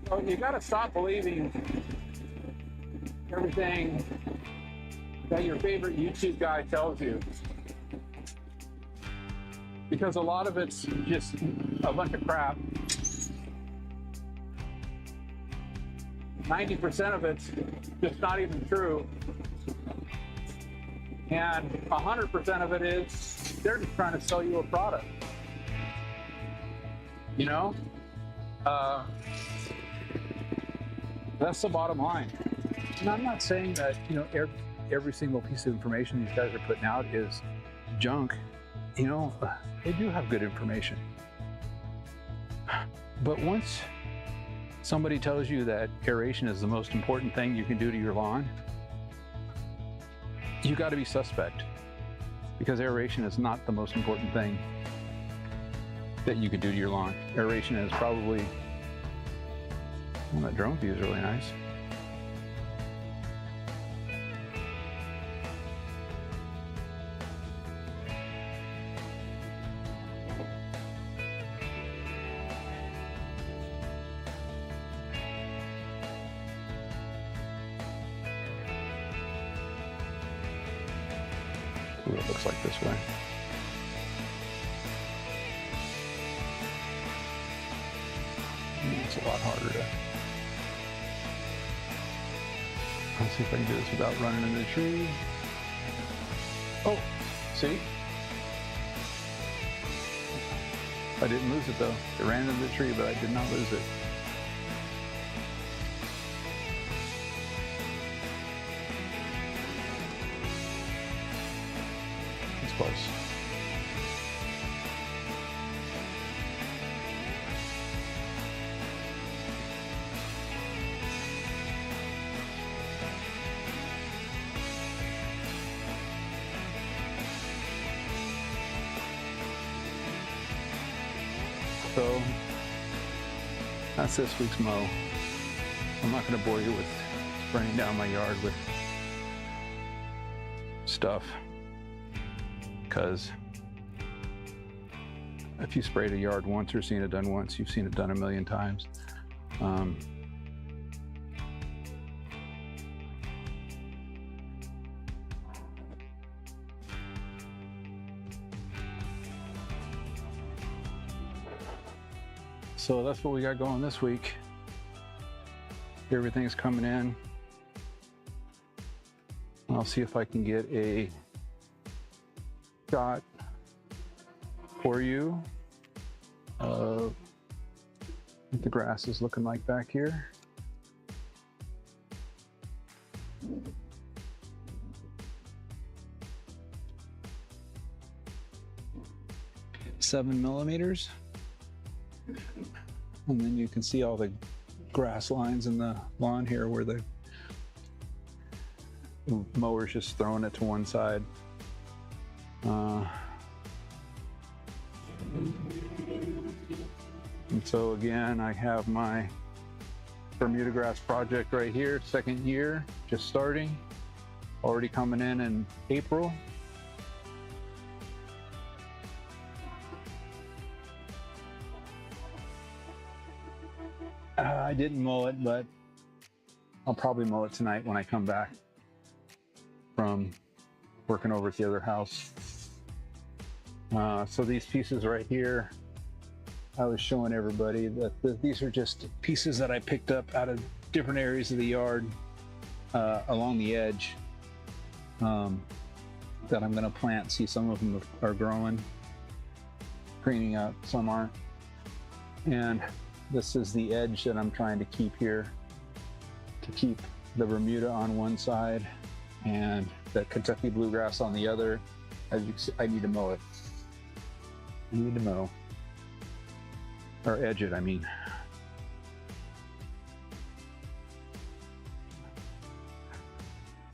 So you got to stop believing everything that your favorite YouTube guy tells you, because a lot of it's just a bunch of crap. 90% of it's just not even true, and 100% of it is they're just trying to sell you a product. That's the bottom line. And I'm not saying that every single piece of information these guys are putting out is junk. They do have good information. But once somebody tells you that aeration is the most important thing you can do to your lawn, you got to be suspect, because aeration is not the most important thing that you could do to your lawn. Aeration is probably, well, that drone view is really nice. Ooh, it looks like this way. It's a lot harder to... Let's see if I can do this without running into the tree. Oh, see? I didn't lose it though. It ran into the tree, but I did not lose it. It's close. So that's this week's mow. I'm not going to bore you with spraying down my yard with stuff, because if you sprayed a yard once or seen it done once, you've seen it done a million times. So that's what we got going this week. Everything's coming in. I'll see if I can get a shot for you of what the grass is looking like back here. Seven millimeters. And then you can see all the grass lines in the lawn here where the mower's just throwing it to one side. And so again, I have my Bermuda grass project right here, second year, just starting, already coming in April. I didn't mow it, but I'll probably mow it tonight when I come back from working over at the other house. So these pieces right here, I was showing everybody that these are just pieces that I picked up out of different areas of the yard along the edge that I'm going to plant. See, some of them are growing, greening up, some aren't. And this is the edge that I'm trying to keep here, to keep the Bermuda on one side and the Kentucky bluegrass on the other. As you can see, I need to mow it. I need to mow. or edge it, I mean.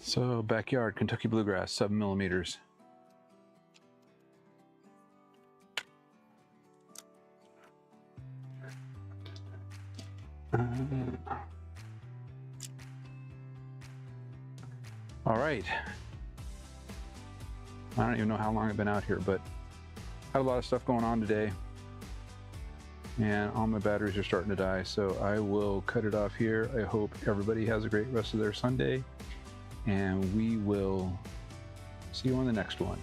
So backyard Kentucky bluegrass, 7 millimeters. All right. I don't even know how long I've been out here, but I had a lot of stuff going on today, and all my batteries are starting to die, so I will cut it off here. I hope everybody has a great rest of their Sunday, and we will see you on the next one.